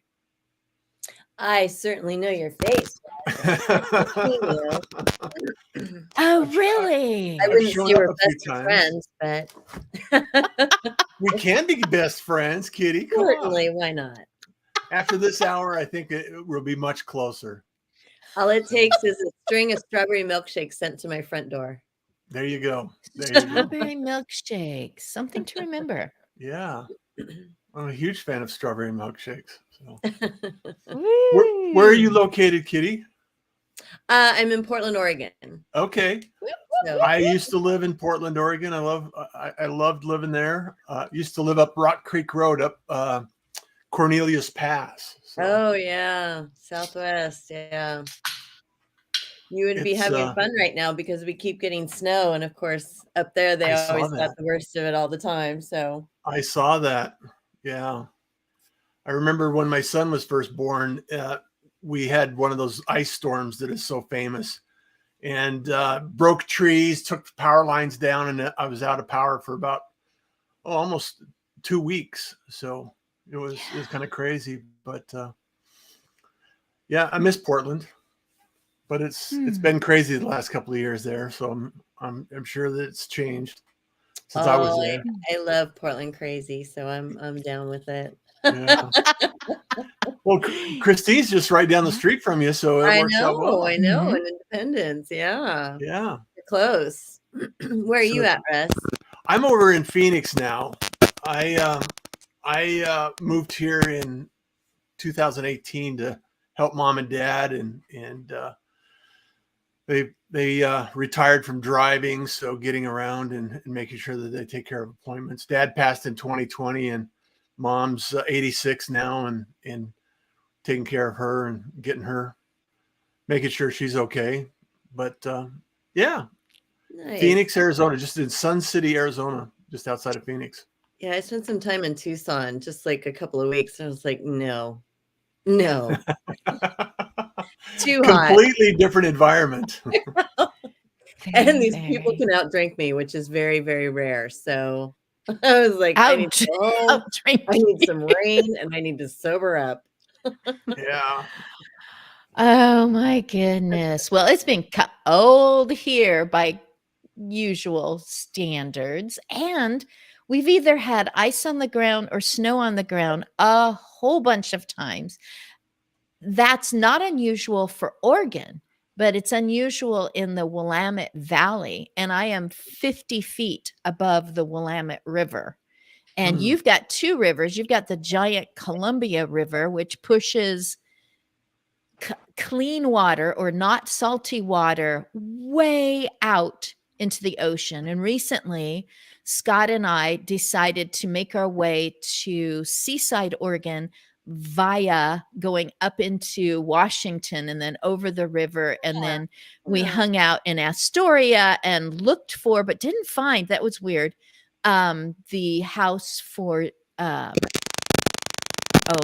S12: I certainly know your face.
S1: Oh, really?
S12: I wouldn't say we're best of friends, but
S13: we can be best friends, Kitty. Come
S12: certainly,
S13: on.
S12: Why not?
S13: After this hour, I think it will be much closer.
S12: All it takes is a string of strawberry milkshakes sent to my front door.
S13: There you go. There you go.
S1: Strawberry milkshakes, something to remember.
S13: Yeah, I'm a huge fan of strawberry milkshakes. So. Where are you located, Kitty?
S12: I'm in Portland, Oregon.
S13: Okay.
S12: So.
S13: I used to live in Portland, Oregon. I loved living there. Used to live up Rock Creek Road, up Cornelius Pass. So.
S12: Oh yeah, Southwest. Yeah. You would be having fun right now because we keep getting snow, and of course up there they always got the worst of it all the time. So
S13: I saw that. Yeah. I remember when my son was first born, we had one of those ice storms that is so famous, and broke trees, took the power lines down, and I was out of power for about almost 2 weeks. So it was kind of crazy, but yeah, I miss Portland, but it's been crazy the last couple of years there. So I'm sure that it's changed since I was there.
S12: I love Portland crazy, so I'm down with it.
S13: Yeah. Well, Christine's just right down the street from you, so it works out well.
S12: I know, in Independence, yeah.
S13: Yeah.
S12: You're close. Where are you at, Russ?
S13: I'm over in Phoenix now. I moved here in 2018 to help mom and dad, and they retired from driving, so getting around and making sure that they take care of appointments. Dad passed in 2020, and mom's 86 now, and taking care of her and making sure she's okay. But yeah, nice. Phoenix, Arizona, just in Sun City, Arizona, just outside of Phoenix.
S12: Yeah, I spent some time in Tucson, just like a couple of weeks. And I was like, no, too hot.
S13: Completely different environment.
S12: And these people
S1: Very.
S12: can outdrink me, which is very, very rare. So I was like, I need to go home.
S1: Outdrink
S12: I need
S1: you.
S12: some rain and I need to sober up.
S13: Yeah.
S1: Oh my goodness. Well, it's been cold here by usual standards, and we've either had ice on the ground or snow on the ground a whole bunch of times. That's not unusual for Oregon, but it's unusual in the Willamette Valley, and I am 50 feet above the Willamette River. And you've got two rivers. You've got the giant Columbia River, which pushes clean water or not salty water way out into the ocean. And recently, Scott and I decided to make our way to Seaside, Oregon via going up into Washington and then over the river. And then we hung out in Astoria and looked for, but didn't find, that was weird, the house for,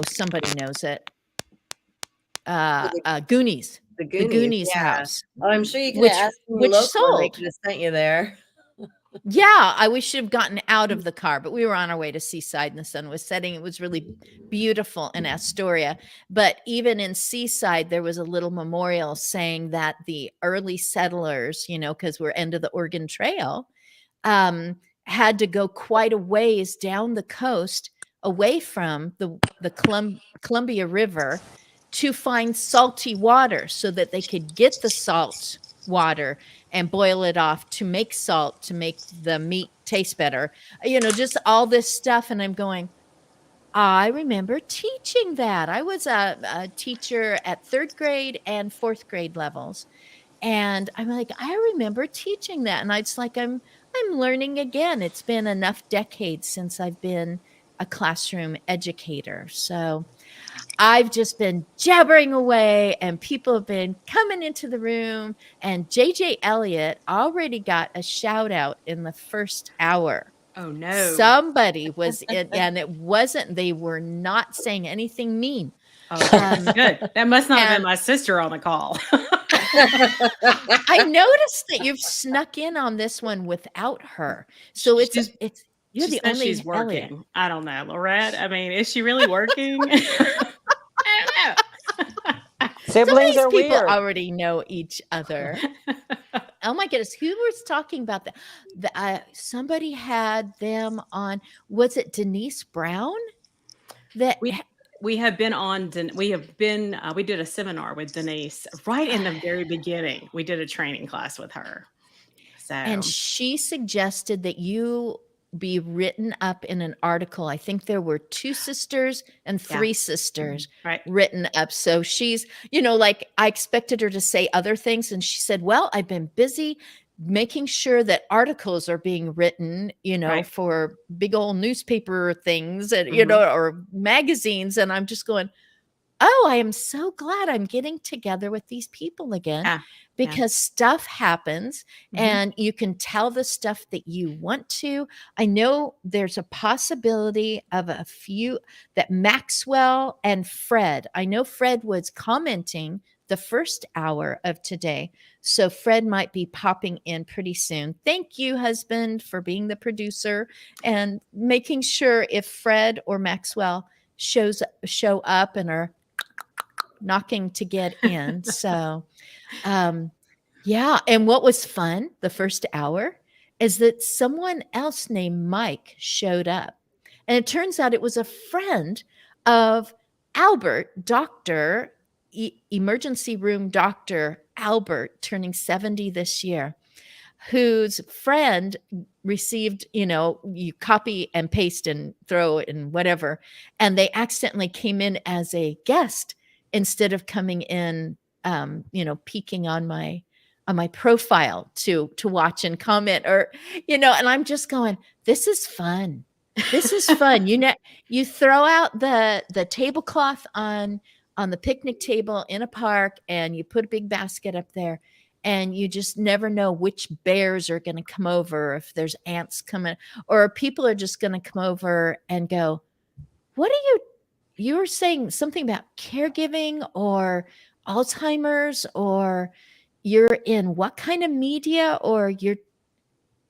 S1: somebody knows it. Goonies.
S12: The
S1: The
S12: Goonies,
S1: Goonies
S12: yeah.
S1: house.
S12: Oh, I'm sure you could have asked them
S1: Which
S12: local and they
S1: sold.
S12: could have sent you there.
S1: Yeah, we should have gotten out of the car, but we were on our way to Seaside and the sun was setting. It was really beautiful in Astoria. But even in Seaside, there was a little memorial saying that the early settlers, because we're end of the Oregon Trail, had to go quite a ways down the coast away from the Columbia River to find salty water so that they could get the salt water and boil it off to make salt, to make the meat taste better, just all this stuff. And I'm going, I remember teaching that. I was a teacher at 3rd grade and 4th grade levels. And I'm like, I remember teaching that. And it's like, I'm learning again. It's been enough decades since I've been a classroom educator. So I've just been jabbering away and people have been coming into the room, and JJ Elliott already got a shout out in the first hour.
S14: Oh no.
S1: Somebody was in, and it wasn't, they were not saying anything mean.
S14: Oh, that's good. That must not have been my sister on the call.
S1: I noticed that you've snuck in on this one without her. So you're
S14: she
S1: the
S14: says
S1: only
S14: she's working.
S1: Elliott.
S14: I don't know, Lorette. I mean, is she really working? I don't know.
S5: Siblings
S1: Some
S5: are
S1: of these people
S5: weird.
S1: already know each other. Oh my goodness, who was talking about that? Somebody had them on. Was it Denise Brown? That
S14: we have been on. We did a seminar with Denise right in the very beginning. We did a training class with her. So,
S1: and she suggested that you be written up in an article. I think there were 2 sisters and 3 sisters written up. So she's, like I expected her to say other things. And she said, well, I've been busy making sure that articles are being written, for big old newspaper things and, or magazines. And I'm just going, oh, I am so glad I'm getting together with these people again because stuff happens and you can tell the stuff that you want to. I know there's a possibility of a few that Maxwell and Fred, I know Fred was commenting the first hour of today. So Fred might be popping in pretty soon. Thank you, husband, for being the producer and making sure if Fred or Maxwell show up and are knocking to get in. So, yeah. And what was fun the first hour is that someone else named Mike showed up. And it turns out it was a friend of Albert, Dr. Emergency Room Dr. Albert, turning 70 this year, whose friend received, you copy and paste and throw and whatever. And they accidentally came in as a guest instead of coming in, peeking on my profile to watch and comment or, and I'm just going, this is fun. This is fun. You throw out the tablecloth on the picnic table in a park and you put a big basket up there and you just never know which bears are going to come over, if there's ants coming, or people are just going to come over and go, what are you were saying something about caregiving or Alzheimer's or, you're in what kind of media, or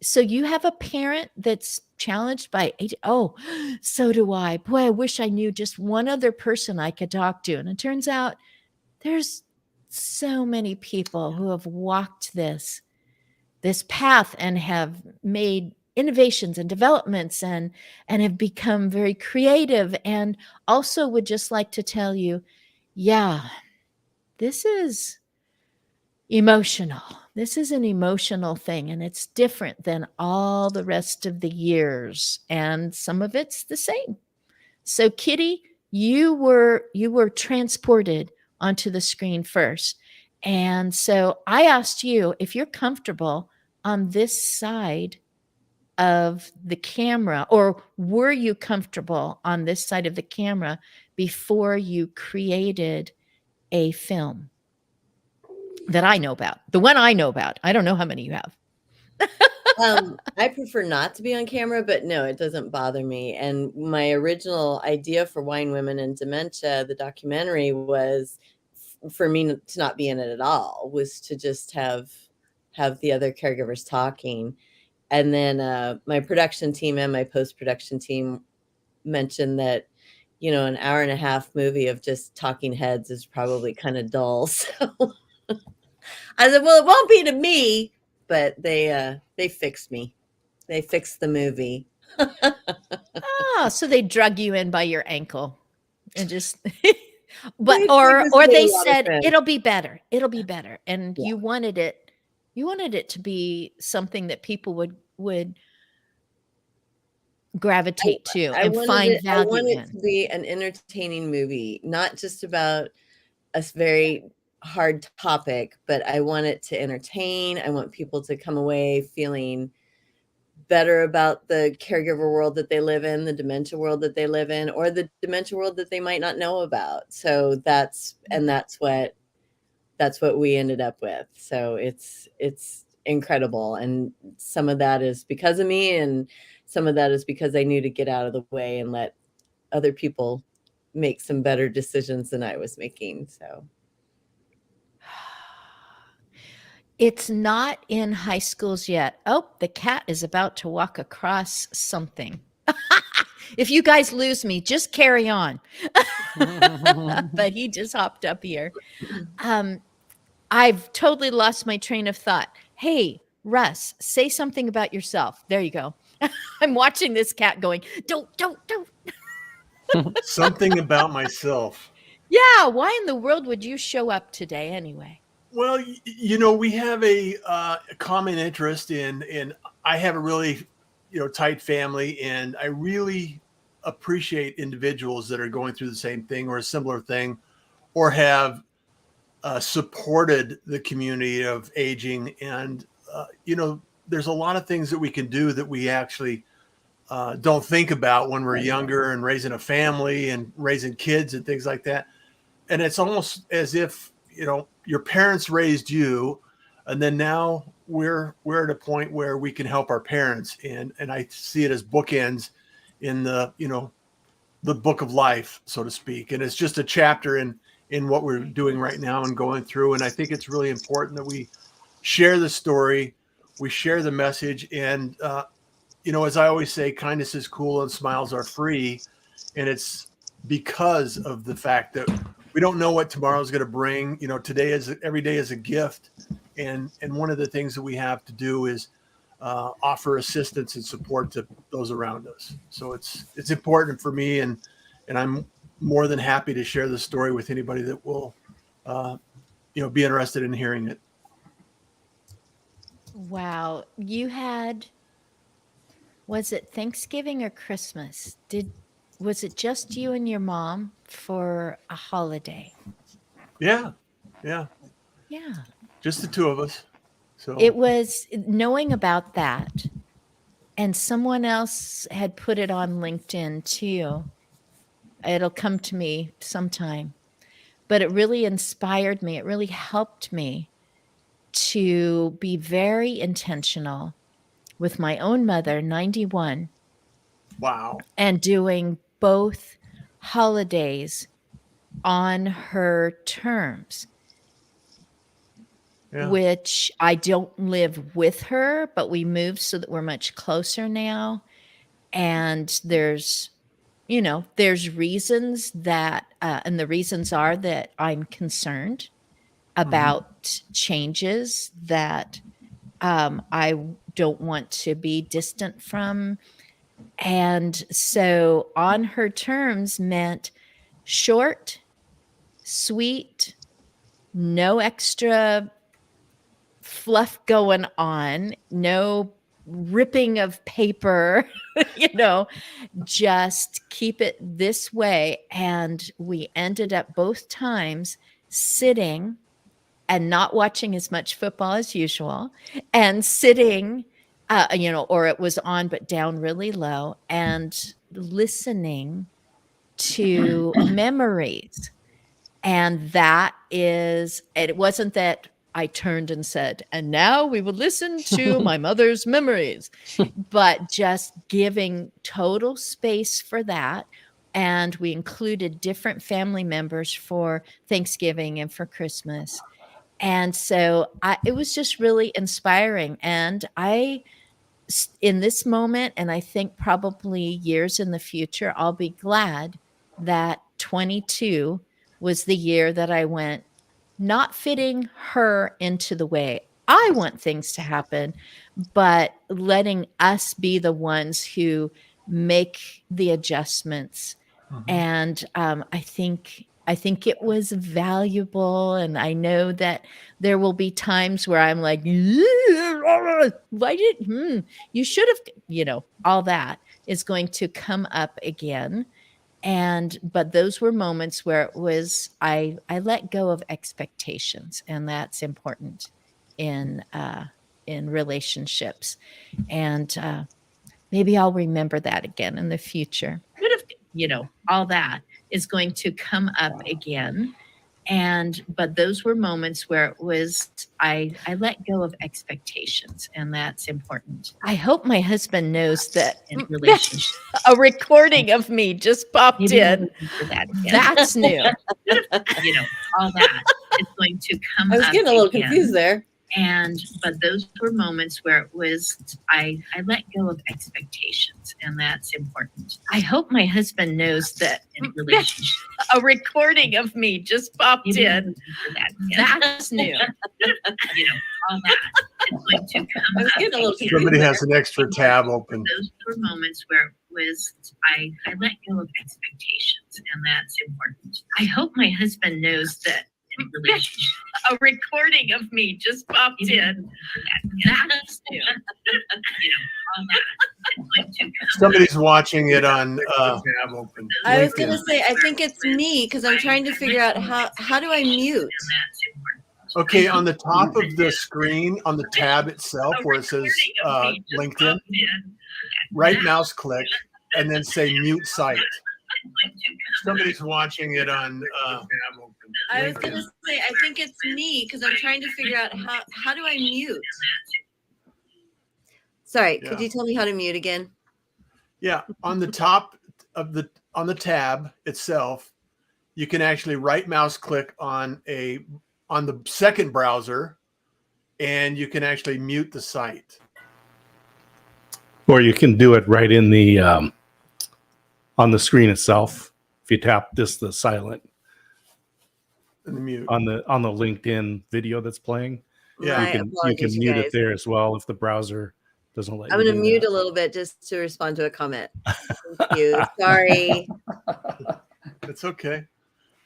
S1: so you have a parent that's challenged by oh, so do I. Boy, I wish I knew just one other person I could talk to. And it turns out there's so many people who have walked this path and have made innovations and developments and have become very creative, and also would just like to tell you, yeah, this is emotional. This is an emotional thing, and it's different than all the rest of the years, and some of it's the same. So Kitty, you were transported onto the screen first. And so I asked you if you're comfortable on this side of the camera, or were you comfortable on this side of the camera before you created a film that I know about? The one I know about. I don't know how many you have.
S12: I prefer not to be on camera, but no, it doesn't bother me. And my original idea for Wine Women and Dementia, the documentary, was for me to not be in it at all, was to just have the other caregivers talking. And then my production team and my post-production team mentioned that, an hour and a half movie of just talking heads is probably kind of dull. So I said, well, it won't be to me, but they fixed me. They fixed the movie.
S1: So they drug you in by your ankle and just
S12: They
S1: or
S12: made a
S1: they
S12: lot of
S1: said
S12: sense.
S1: it'll be better. It'll be better. And
S12: Yeah.
S1: you wanted it to be something that people would gravitate to and find
S12: I
S1: value
S12: want it
S1: in.
S12: to be an entertaining movie, not just about a very hard topic, but I want it to entertain. I want people to come away feeling better about the caregiver world that they live in, the dementia world that they live in, or the dementia world that they might not know about. So that's what we ended up with. So it's incredible. And some of that is because of me, and some of that is because I knew to get out of the way and let other people make some better decisions than I was making. So
S1: It's not in high schools yet. Oh, the cat is about to walk across something. If you guys lose me, just carry on. But he just hopped up here. I've totally lost my train of thought. Hey, Russ, say something about yourself. There you go. I'm watching this cat going, don't.
S13: Something about myself.
S1: Yeah, why in the world would you show up today anyway?
S13: Well, we have a common interest in. I have a really, tight family, and I really appreciate individuals that are going through the same thing or a similar thing, or have supported the community of aging. And there's a lot of things that we can do that we actually don't think about when we're younger and raising a family and raising kids and things like that. And it's almost as if your parents raised you, and then now we're at a point where we can help our parents, and I see it as bookends in the the book of life, so to speak. And it's just a chapter in what we're doing right now and going through. And I think it's really important that we share the story, we share the message, and as I always say, kindness is cool and smiles are free. And it's because of the fact that we don't know what tomorrow is going to bring. Every day is a gift. And one of the things that we have to do is offer assistance and support to those around us. So it's important for me, and I'm more than happy to share the story with anybody that will, be interested in hearing it.
S1: Wow. You had, was it Thanksgiving or Christmas? Was it just you and your mom for a holiday?
S13: Yeah.
S1: Yeah.
S13: Just the two of us. So
S1: It was knowing about that, and someone else had put it on LinkedIn too. It'll come to me sometime, but it really inspired me. It really helped me to be very intentional with my own mother, 91.
S13: Wow.
S1: And doing both holidays on her terms.
S13: Yeah.
S1: which I don't live with her, but we moved so that we're much closer now. And there's, there's reasons that, and the reasons are that I'm concerned about changes that I don't want to be distant from. And so on her terms meant short, sweet, no extra fluff going on, no ripping of paper, just keep it this way. And we ended up both times sitting and not watching as much football as usual, and sitting, or it was on but down really low, and listening to memories. And it wasn't that I turned and said, and now we will listen to my mother's memories, but just giving total space for that. And we included different family members for Thanksgiving and for Christmas. And so it was just really inspiring. And in this moment, and I think probably years in the future, I'll be glad that 22 was the year that I went, not fitting her into the way I want things to happen, but letting us be the ones who make the adjustments. And I think it was valuable. And I know that there will be times where I'm like, why did you should have, all that is going to come up again. But those were moments where it was, I let go of expectations, and that's important in relationships. And maybe I'll remember that again in the future. All that is going to come up again. But those were moments where it was, I let go of expectations, and that's important. I hope my husband knows that in relationship. A recording of me just popped in. That's new. All that is going to come up.
S12: I was getting a little confused there.
S1: But those were moments where it was, I let go of expectations, and that's important. I hope my husband knows that in relationship. A recording of me just popped in. That's new. All that is going to come
S12: I was
S1: up
S12: getting a little
S1: again.
S13: Somebody has an extra tab open.
S1: Those were moments where it was, I let go of expectations, and that's important. I hope my husband knows that in relationship. A recording of me just popped in. That's new. All that is going to come
S13: Somebody's watching it on
S12: I was going to
S13: LinkedIn.
S12: say, I think it's me because I'm trying to figure out how do I mute?
S13: Okay, on the top of the screen, on the tab itself where it says LinkedIn, right mouse click and then say mute site. Somebody's watching it on
S12: I was going to say, I think it's me because I'm trying to figure out how do I mute? Sorry, could you tell me how to mute again?
S13: Yeah, on the top of on the tab itself, you can actually right mouse click on the second browser, and you can actually mute the site.
S2: Or you can do it right in the on the screen itself. If you tap the silent
S13: and the mute
S2: on the LinkedIn video that's playing,
S12: Yeah,
S2: you can mute it there as well if the browser doesn't let you.
S12: I'm going to
S2: do
S12: mute
S2: that.
S12: a little bit just to respond to a comment. Thank you. Sorry.
S13: It's okay.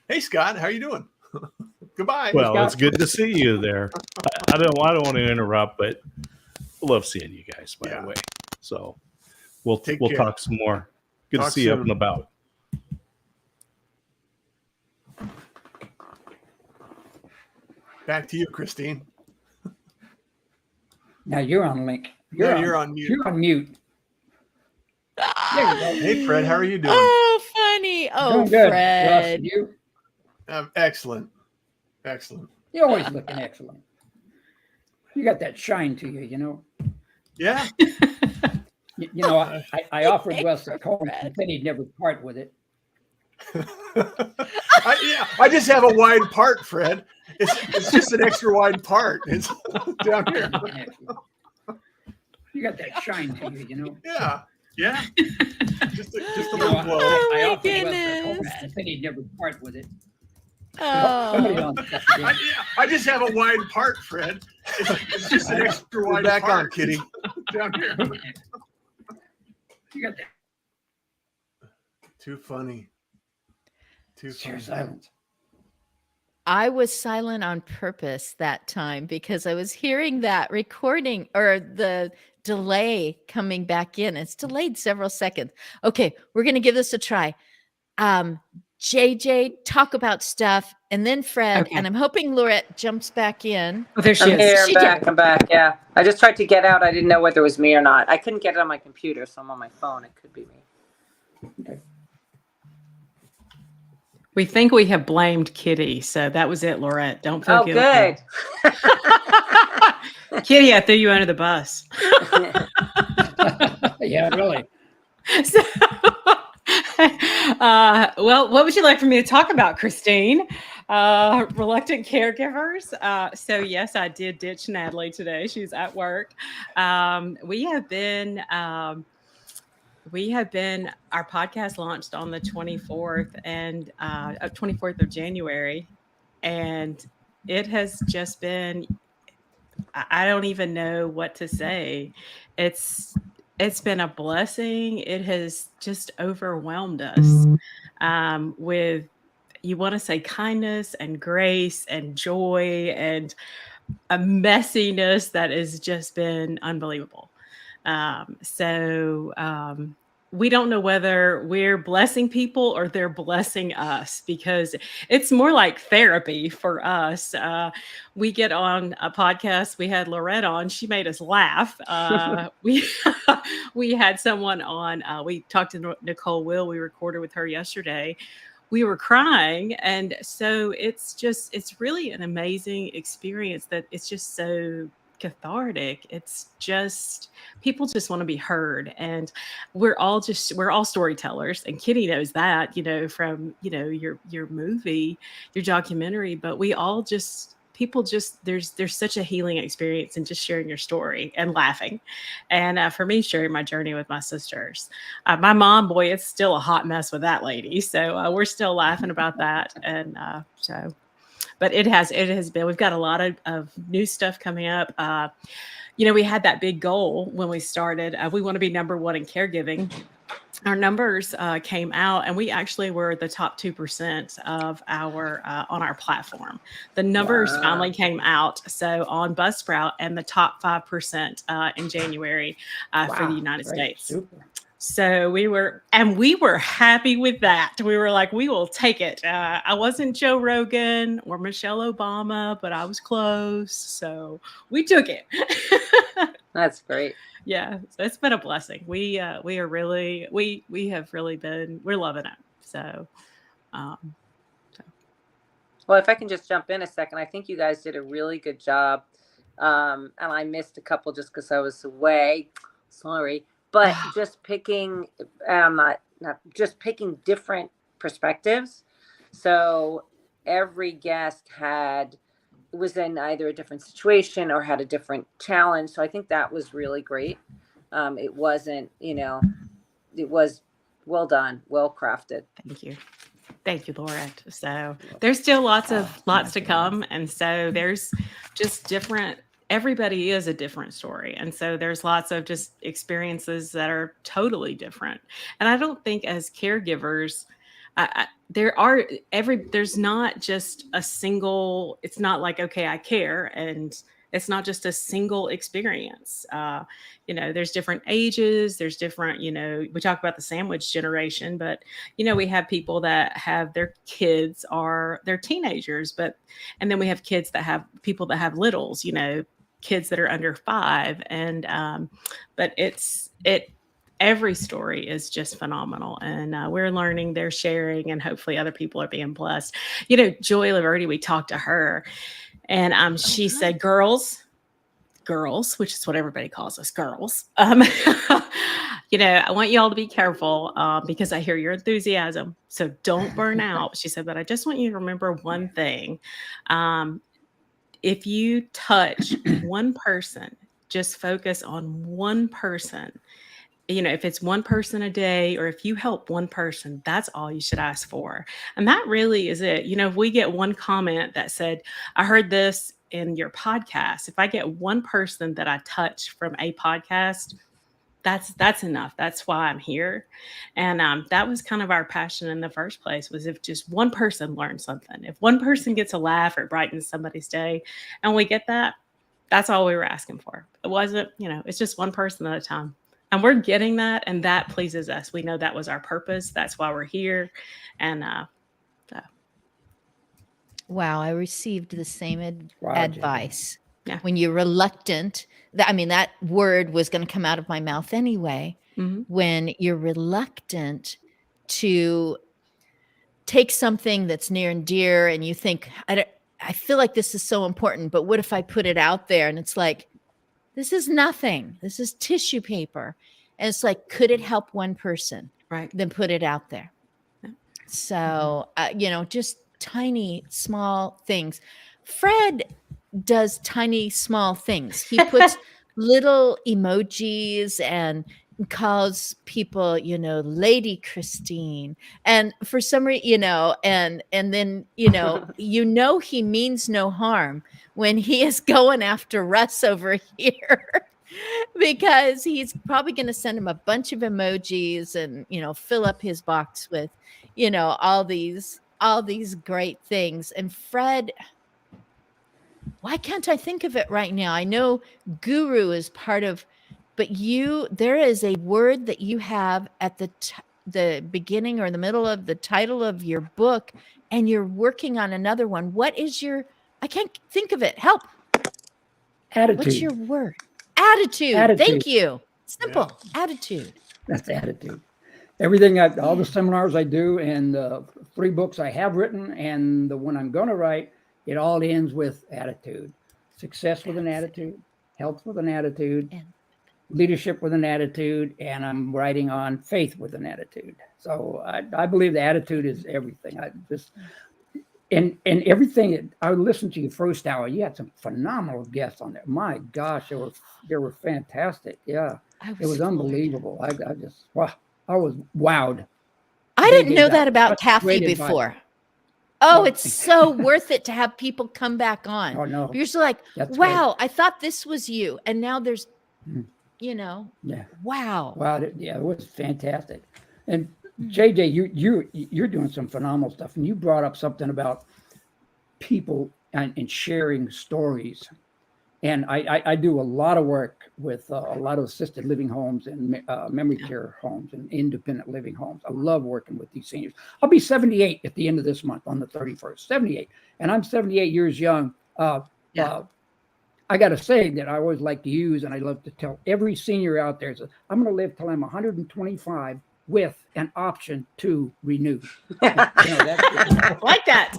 S13: Hey Scott, how you doing? Goodbye.
S2: Well, it's good to see you there. I don't want to interrupt, but I love seeing you guys, by the way. So we'll
S13: care.
S2: talk some more. Good
S13: Talk
S2: to see you up
S13: soon.
S2: and about.
S13: Back to you, Christine.
S15: Now you're on link.
S13: You're on mute.
S15: You're on mute. There you go.
S13: Hey Fred, how are you doing?
S1: Oh, funny. Oh,
S15: Doing good.
S1: Fred.
S15: Russ, you?
S13: Excellent. Excellent.
S15: You're always looking excellent. You got that shine to you, you know.
S13: Yeah.
S15: You know, I offered Wes a comb. He said he'd never part with it.
S13: I just have a wide part, Fred. It's just an extra wide part. It's down here.
S15: You got that shine to you, you know.
S13: Yeah. Yeah. Just a
S15: You
S13: little
S15: know,
S13: glow.
S15: I
S1: my
S15: offered Wes a
S1: goodness.
S15: coat and said he'd never part with it. Somebody
S1: Oh,
S15: else.
S13: I just have a wide part, Fred. It's just an extra
S5: You're
S13: wide
S5: back
S13: part.
S5: on, Kitty.
S13: Down here.
S15: You got that.
S13: Too funny. Too
S15: You're
S13: funny.
S15: silent.
S1: I was silent on purpose that time because I was hearing that recording or the delay coming back in. It's delayed several seconds. Okay, we're going to give this a try. JJ, talk about stuff, and then Fred,
S14: Okay.
S1: and I'm hoping Laurette jumps back in.
S14: Oh, there she
S16: I'm
S14: is.
S16: here. I'm
S1: She
S16: back.
S1: did.
S16: I'm back. Yeah. I just tried to get out. I didn't know whether it was me or not. I couldn't get it on my computer, so I'm on my phone. It could be me.
S14: We think we have blamed Kitty, so that was it, Laurette. Don't feel
S16: Oh,
S14: guilty.
S16: good.
S14: Kitty, I threw you under the bus.
S15: Yeah, really.
S14: So, well, what would you like for me to talk about, Christine? Reluctant caregivers. So yes, I did ditch Natalie today. She's at work. We have been, our podcast launched on the 24th and 24th of January. And it has just been, I don't even know what to say. It's been a blessing. It has just overwhelmed us with, you want to say, kindness and grace and joy and a messiness that has just been unbelievable. We don't know whether we're blessing people or they're blessing us, because it's more like therapy for us. We get on a podcast. We had Laurette on. She made us laugh. We had someone on. We talked to Nicole Will. We recorded with her yesterday. We were crying. And so it's really an amazing experience that it's just so cathartic. It's just, people just want to be heard, and we're all storytellers, and Kitty knows that, from your movie, your documentary, but there's such a healing experience in just sharing your story and laughing. And for me, sharing my journey with my sisters, my mom, boy, it's still a hot mess with that lady, so we're still laughing about that. And but it has been, we've got a lot of new stuff coming up. We had that big goal when we started. We want to be number one in caregiving. Our numbers came out, and we actually were the top 2% of on our platform. The numbers finally came out. So on Buzzsprout, and the top 5% in January for the United States.
S15: Super.
S14: So we were happy with that. We were like, we will take it. I wasn't Joe Rogan or Michelle Obama, but I was close. So we took it.
S16: That's great.
S14: Yeah, so it's been a blessing. We have really been, we're loving it. So,
S16: Well, if I can just jump in a second, I think you guys did a really good job. And I missed a couple just because I was away. Sorry. But just picking, not just picking different perspectives. So every guest was in either a different situation or had a different challenge. So I think that was really great. It wasn't, it was well done, well crafted.
S14: Thank you, Laurette. So there's still lots to come. And so there's just everybody is a different story. And so there's lots of just experiences that are totally different. And I don't think as caregivers, there's not just a single, it's not like, okay, I care. And it's not just a single experience. There's different ages, there's different, we talk about the sandwich generation, but, we have people that have their kids they're teenagers, and then we have people that have littles, kids that are under 5. And, but every story is just phenomenal, and we're learning, they're sharing, and hopefully other people are being blessed. Joy Laverty, we talked to her, and she said, girls, girls, which is what everybody calls us, girls, I want you all to be careful because I hear your enthusiasm. So don't burn out. She said, but I just want you to remember one thing. If you touch one person, just focus on one person. If it's one person a day, or if you help one person, that's all you should ask for. And that really is it. If we get one comment that said, I heard this in your podcast, if I get one person that I touch from a podcast, that's enough. That's why I'm here. And that was kind of our passion in the first place, was if just one person learns something, if one person gets a laugh or brightens somebody's day, and we get that, that's all we were asking for. It wasn't, it's just one person at a time. And we're getting that, and that pleases us. We know that was our purpose. That's why we're here. And
S1: Wow, I received the same advice.
S14: Yeah.
S1: When you're reluctant, that word was going to come out of my mouth anyway.
S14: Mm-hmm.
S1: When you're reluctant to take something that's near and dear, and you think, I feel like this is so important, but what if I put it out there? And it's like, this is nothing. This is tissue paper. And it's like, could it help one person?
S14: Right.
S1: Then put it out there.
S14: Yeah.
S1: So, just tiny, small things. Fred does tiny, small things. He puts little emojis and calls people, Lady Christine. And for some reason, and then, he means no harm when he is going after Russ over here. Because he's probably going to send him a bunch of emojis and, fill up his box with, all these great things. And Fred, why can't I think of it right now? I know guru is part of, but there is a word that you have at the beginning or the middle of the title of your book, and you're working on another one. What is I can't think of it. Help.
S15: Attitude.
S1: What's your word? Attitude. Thank you. Simple. Yeah. Attitude.
S15: That's attitude. Everything, all the seminars I do, and the 3 books I have written, and the one I'm going to write, it all ends with attitude. Success with an attitude, health with an attitude, leadership with an attitude, and I'm writing on faith with an attitude. So I believe the attitude is everything. And everything. I listened to your first hour. You had some phenomenal guests on there. My gosh, they were fantastic. Yeah, it was unbelievable. I was wowed.
S1: I didn't know that about Kathy before. Oh, it's so worth it to have people come back on.
S15: Oh no,
S1: you're just like, wow, I thought this was you, and now there's,
S15: yeah,
S1: wow,
S15: yeah, it was fantastic. And JJ, you're doing some phenomenal stuff, and you brought up something about people and sharing stories. And I do a lot of work with a lot of assisted living homes and memory care homes and independent living homes. I love working with these seniors. I'll be 78 at the end of this month on the 31st, 78. And I'm 78 years young. I got to say that I always like to use, and I love to tell every senior out there, I'm going to live till I'm 125 with an option to renew.
S14: Like that.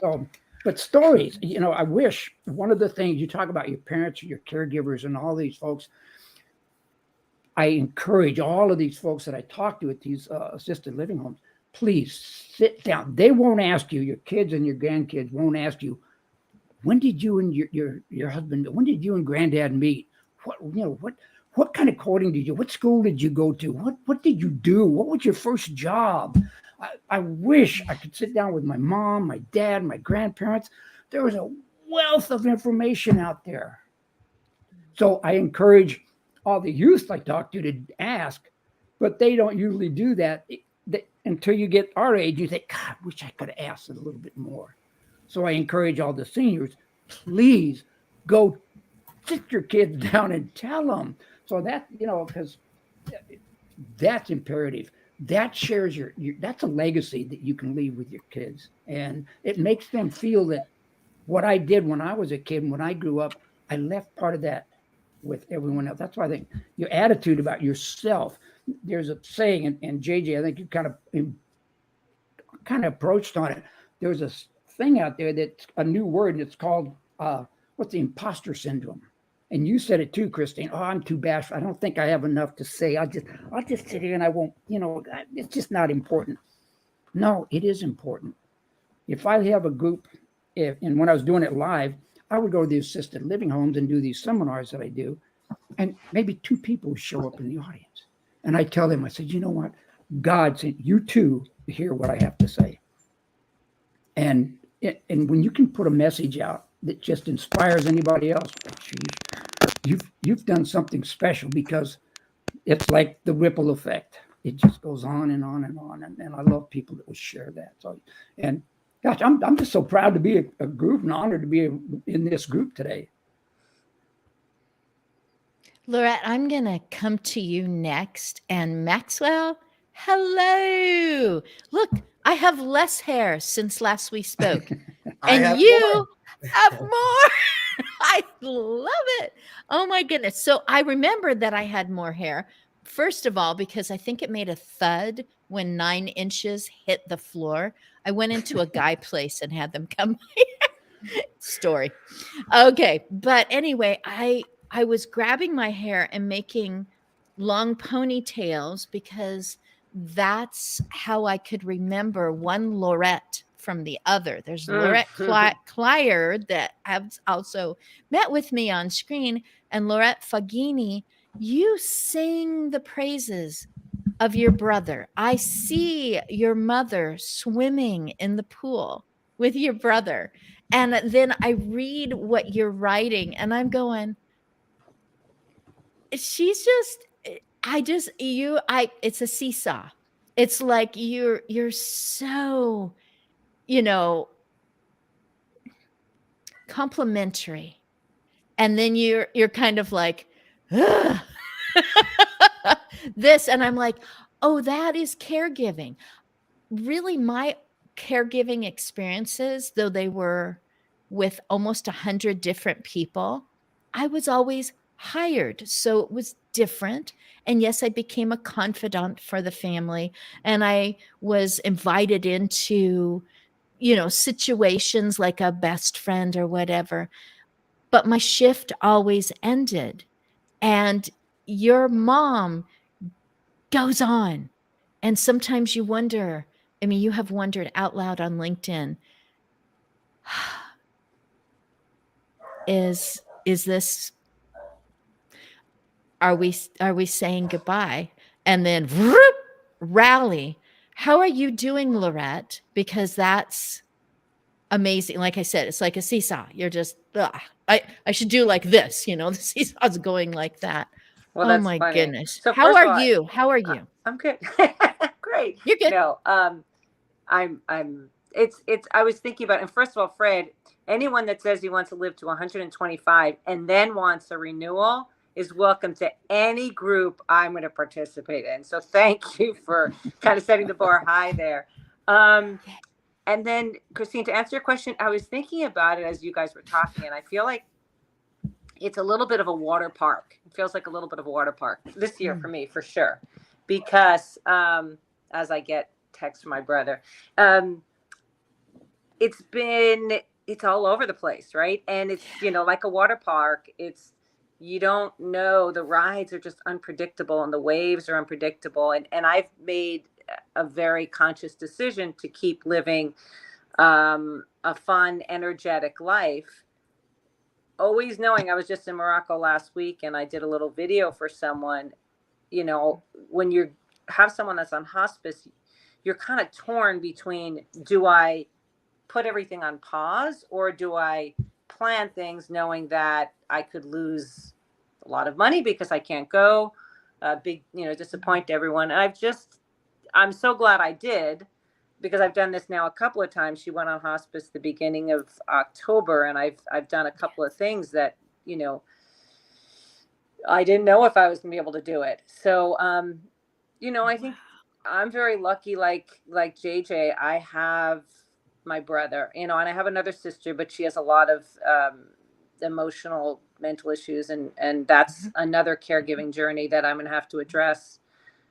S15: So, but stories, I wish one of the things you talk about your parents, your caregivers, and all these folks, I encourage all of these folks that I talk to at these assisted living homes, please sit down. They won't ask you, your kids and your grandkids won't ask you, when did you and your husband, when did you and granddad meet? What kind of courting did you, what school did you go to? What did you do? What was your first job? I wish I could sit down with my mom, my dad, my grandparents. There was a wealth of information out there. So I encourage all the youth I talk to ask, but they don't usually do that until you get our age. You think, God, I wish I could have asked it a little bit more. So I encourage all the seniors, please go sit your kids down and tell them. So that, because that's imperative. That shares that's a legacy that you can leave with your kids. And it makes them feel that what I did when I was a kid, when I grew up, I left part of that with everyone else. That's why I think your attitude about yourself, there's a saying, and JJ, I think you kind of approached on it. There's a thing out there that's a new word, and it's called what's the imposter syndrome. And you said it too, Christine. Oh, I'm too bashful. I don't think I have enough to say. I'll just sit here and I won't, it's just not important. No, it is important. If I have a group, and when I was doing it live, I would go to the assisted living homes and do these seminars that I do, and maybe 2 people would show up in the audience. And I tell them, I said, you know what? God sent you two to hear what I have to say. And when you can put a message out that just inspires anybody else, geez, you've done something special, because it's like the ripple effect. It just goes on and on and on. And I love people that will share that. So, and gosh, I'm just so proud to be a group and honored to be in this group today.
S1: Laurette, I'm going to come to you next. And Maxwell, hello. Look, I have less hair since last we spoke. And you have more. I love it. Oh, my goodness. So I remember that I had more hair. First of all, because I think it made a thud when 9 inches hit the floor. I went into a guy place and had them come. Story. Okay. But anyway, I was grabbing my hair and making long ponytails because that's how I could remember one Laurette from the other. There's Laurette Clyard that has also met with me on screen, and Laurette Fagini. You sing the praises of your brother. I see your mother swimming in the pool with your brother. And then I read what you're writing and I'm going, she's just, it's a seesaw. It's like you're so, complimentary. And then you're kind of like, this. And I'm like, oh, that is caregiving. Really, my caregiving experiences, though they were with almost 100 different people, I was always hired. So it was different. And yes, I became a confidant for the family. And I was invited into, situations like a best friend or whatever. But my shift always ended. And your mom goes on. And sometimes you wonder, you have wondered out loud on LinkedIn, is this, are we saying goodbye? And then rally. How are you doing, Laurette? Because that's amazing. Like I said, it's like a seesaw. You're just, I should do like this, the seesaw's going like that.
S16: Well,
S1: oh my
S16: funny.
S1: goodness.
S16: So
S1: How are you? How are you?
S16: I'm good. Great.
S1: You're good.
S16: No, I was thinking about, and first of all, Fred, anyone that says he wants to live to 125 and then wants a renewal is welcome to any group I'm going to participate in. So thank you for kind of setting the bar high there. And then, Christine, to answer your question, I was thinking about it as you guys were talking, and I feel like it's a little bit of a water park. It feels like a little bit of a water park this year for me, for sure. Because as I get texts from my brother, it's all over the place, right? And it's, like a water park, you don't know, the rides are just unpredictable and the waves are unpredictable. And I've made a very conscious decision to keep living a fun, energetic life. Always knowing, I was just in Morocco last week and I did a little video for someone. When you have someone that's on hospice, you're kind of torn between, do I put everything on pause or do I plan things knowing that I could lose a lot of money because I can't go, disappoint everyone. And I'm so glad I did, because I've done this now a couple of times. She went on hospice the beginning of October, and I've done a couple of things that, I didn't know if I was gonna be able to do it. So, I think I'm very lucky, like JJ, I have my brother, and I have another sister, but she has a lot of emotional, mental issues. And that's another caregiving journey that I'm going to have to address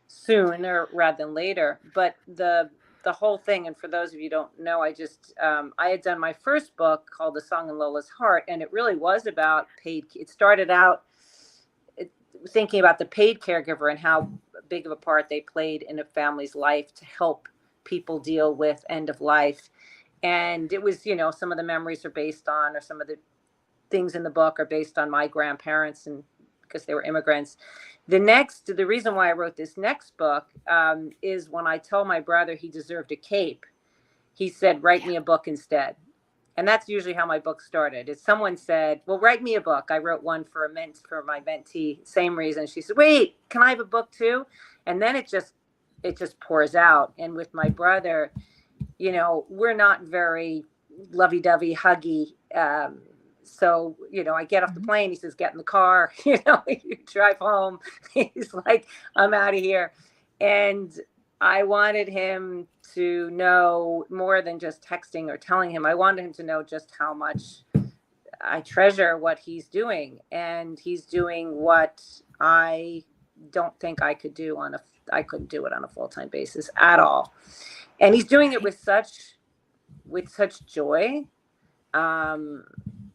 S16: sooner rather than later. But the the whole thing. And for those of you who don't know, I had done my first book called The Song in Lola's Heart, and it really was about it started out thinking about the paid caregiver and how big of a part they played in a family's life to help people deal with end of life. And it was, some of the memories are based on, or some of the things in the book are based on my grandparents, and because they were immigrants. The reason why I wrote this next book is when I told my brother he deserved a cape, he said, write me a book instead. And that's usually how my book started. Is someone said, well, write me a book. I wrote one for my mentee, same reason. She said, wait, can I have a book too? And then it just pours out. And with my brother, we're not very lovey-dovey, huggy. So, I get off the plane. He says, get in the car, you drive home. He's like, I'm out of here. And I wanted him to know more than just texting or telling him. I wanted him to know just how much I treasure what he's doing. And he's doing what I don't think I could do I couldn't do it on a full-time basis at all. And he's doing it with such joy.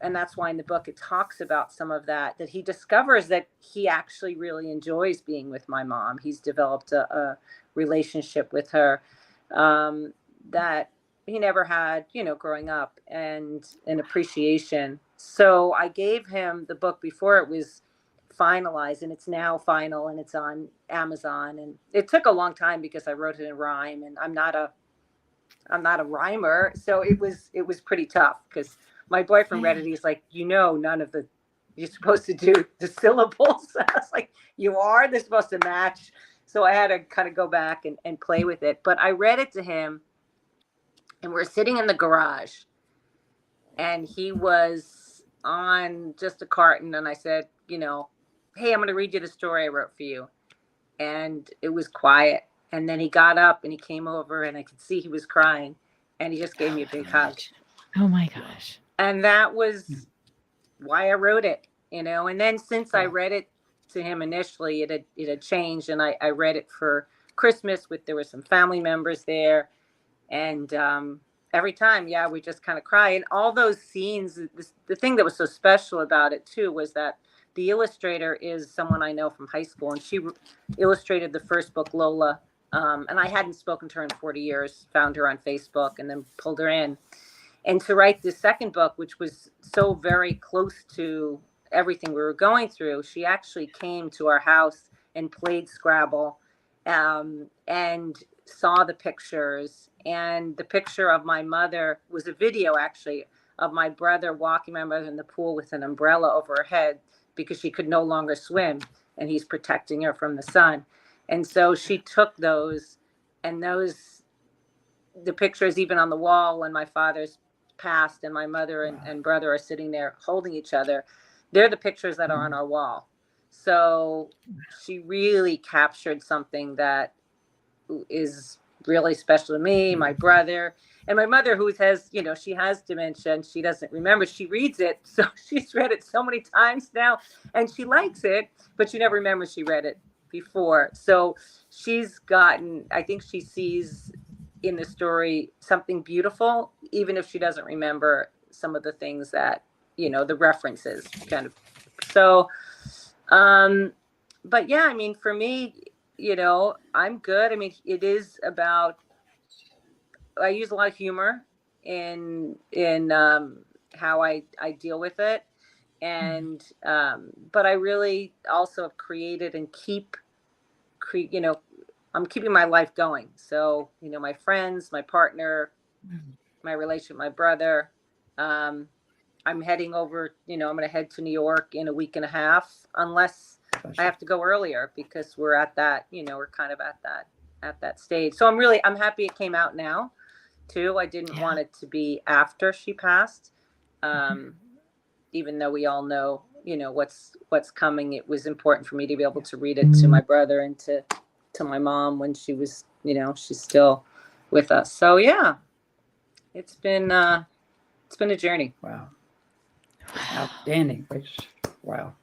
S16: And that's why in the book it talks about some of that he discovers that he actually really enjoys being with my mom. He's developed a relationship with her that he never had, growing up, and an appreciation. So I gave him the book before it was finalized, and it's now final, and it's on Amazon. And it took a long time because I wrote it in rhyme, and I'm not a rhymer, so it was pretty tough because my boyfriend read it. He's like, none of you're supposed to do the syllables. I was like, they're supposed to match. So I had to kind of go back and play with it. But I read it to him, and we're sitting in the garage, and he was on just a carton. And I said, hey, I'm going to read you the story I wrote for you. And it was quiet. And then he got up and he came over, and I could see he was crying, and he just gave me a big hug.
S1: Oh my gosh.
S16: And that was why I wrote it, and then since I read it to him initially, it had changed, and I read it for Christmas there were some family members there. And every time, we just kind of cry. And all those scenes, the thing that was so special about it too, was that the illustrator is someone I know from high school, and she illustrated the first book, Lola. And I hadn't spoken to her in 40 years, found her on Facebook, and then pulled her in. And to write this second book, which was so very close to everything we were going through, she actually came to our house and played Scrabble, and saw the pictures. And the picture of my mother was a video, actually, of my brother walking my mother in the pool with an umbrella over her head because she could no longer swim, and he's protecting her from the sun. And so she took those, and the pictures even on the wall when my father's passed and my mother and brother are sitting there holding each other, they're the pictures that are on our wall. So she really captured something that is really special to me, my brother, and my mother, who has, she has dementia and she doesn't remember. She reads it. So she's read it so many times now, and she likes it, but she never remembers she read it before. So I think she sees in the story something beautiful, even if she doesn't remember some of the things that, the references kind of. So, but yeah, for me, I'm good. It is about, I use a lot of humor in how I deal with it. And, but I really also have created and I'm keeping my life going. So, my friends, my partner, my relationship, my brother, I'm heading over, I'm going to head to New York in a week and a half, unless I have to go earlier, because we're at that, we're kind of at that stage. So I'm happy it came out now too. I didn't want it to be after she passed. Even though we all know, what's coming, it was important for me to be able to read it to my brother and to my mom when she was, she's still with us. So yeah, it's been a journey.
S15: Wow. Outstanding. Wow.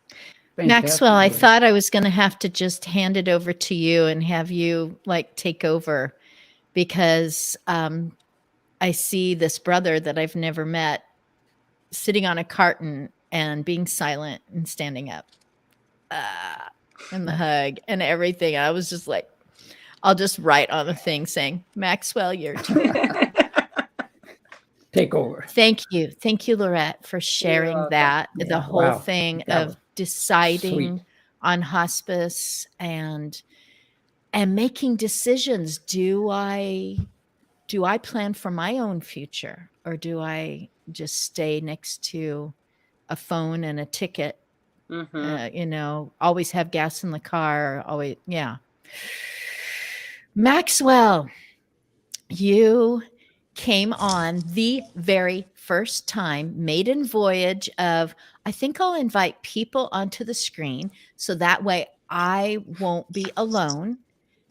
S1: Maxwell, I thought I was going to have to just hand it over to you and have you take over, because I see this brother that I've never met sitting on a carton and being silent and standing up, and the hug and everything. I was just like, I'll just write on the thing saying, Maxwell, your turn.
S15: Take over.
S1: Thank you. Thank you, Lorette, for sharing
S16: welcome.
S1: that. The
S15: Yeah,
S1: whole
S15: wow.
S1: thing
S15: That
S1: of
S15: was
S1: deciding
S15: sweet.
S1: on hospice and making decisions. Do I plan for my own future, or do I just stay next to a phone and a ticket? Always have gas in the car. Always, yeah. Maxwell, you came on the very first time, maiden voyage of, I think I'll invite people onto the screen so that way I won't be alone,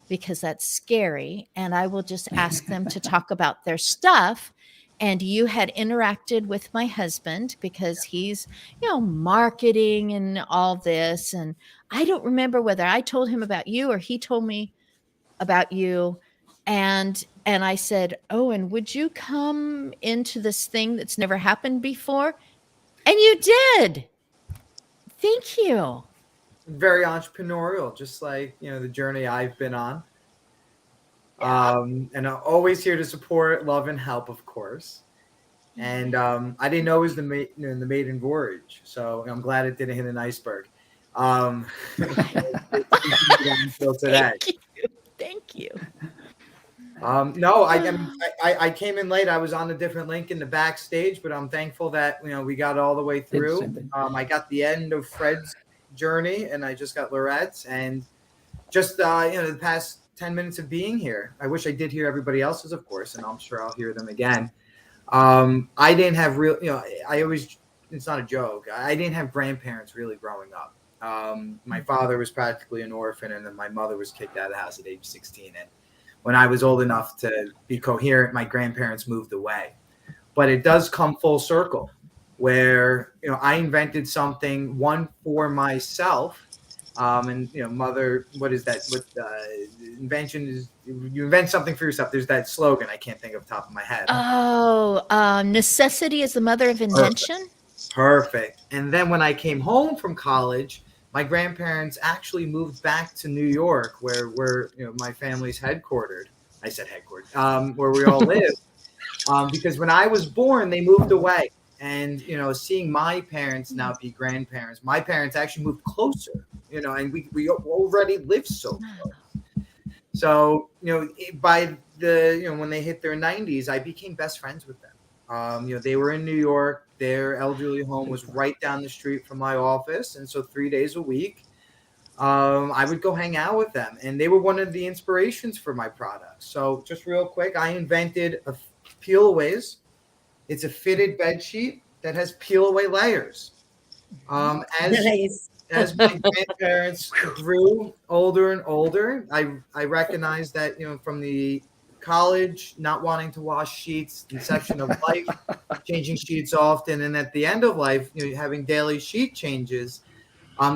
S1: because that's scary. And I will just ask them to talk about their stuff. And you had interacted with my husband because he's, marketing and all this. And I don't remember whether I told him about you or he told me about you. And I said, oh, and would you come into this thing that's never happened before? And you did. Thank you.
S17: Very entrepreneurial, just like the journey I've been on. And I'm always here to support, love, and help, of course. And I didn't know it was the maiden voyage, so I'm glad it didn't hit an iceberg. Until today.
S1: Thank you.
S17: No, I came in late. I was on a different link in the backstage, but I'm thankful that we got all the way through. I got the end of Fred's journey, and I just got Lorette's, and just the past 10 minutes of being here. I wish I did hear everybody else's, of course, and I'm sure I'll hear them again. I didn't have real, it's not a joke. I didn't have grandparents really growing up. My father was practically an orphan, and then my mother was kicked out of the house at age 16. And when I was old enough to be coherent, my grandparents moved away. But it does come full circle where, I invented something, one for myself. And mother, what is that? What invention is? You invent something for yourself. There's that slogan. I can't think of the top of my head.
S1: Oh, necessity is the mother of invention.
S17: Perfect. And then when I came home from college, my grandparents actually moved back to New York, where my family's headquartered. I said headquartered, where we all live. Because when I was born, they moved away. And, seeing my parents now be grandparents, my parents actually moved closer, and we already live so close. So, by when they hit their 90s, I became best friends with them. They were in New York. Their elderly home was right down the street from my office. And so 3 days a week, I would go hang out with them. And they were one of the inspirations for my products. So just real quick, I invented a peel-aways. It's a fitted bed sheet that has peel-away layers. As my grandparents grew older and older, I recognized that, from the college, not wanting to wash sheets, the section of life, changing sheets often, and at the end of life, having daily sheet changes,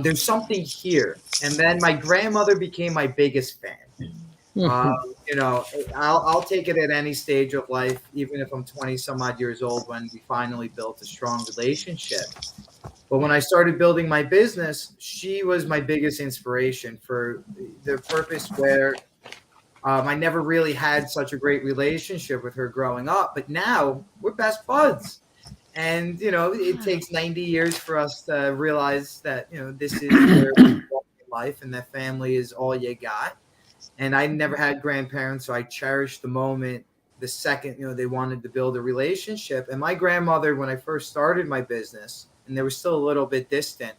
S17: there's something here. And then my grandmother became my biggest fan. I'll take it at any stage of life, even if I'm 20 some odd years old, when we finally built a strong relationship. But when I started building my business, she was my biggest inspiration for the purpose where I never really had such a great relationship with her growing up, but now we're best buds. And, it takes 90 years for us to realize that, this is where we walk in life, and that family is all you got. And I never had grandparents, so I cherished the moment the second, they wanted to build a relationship. And my grandmother, when I first started my business, and they were still a little bit distant,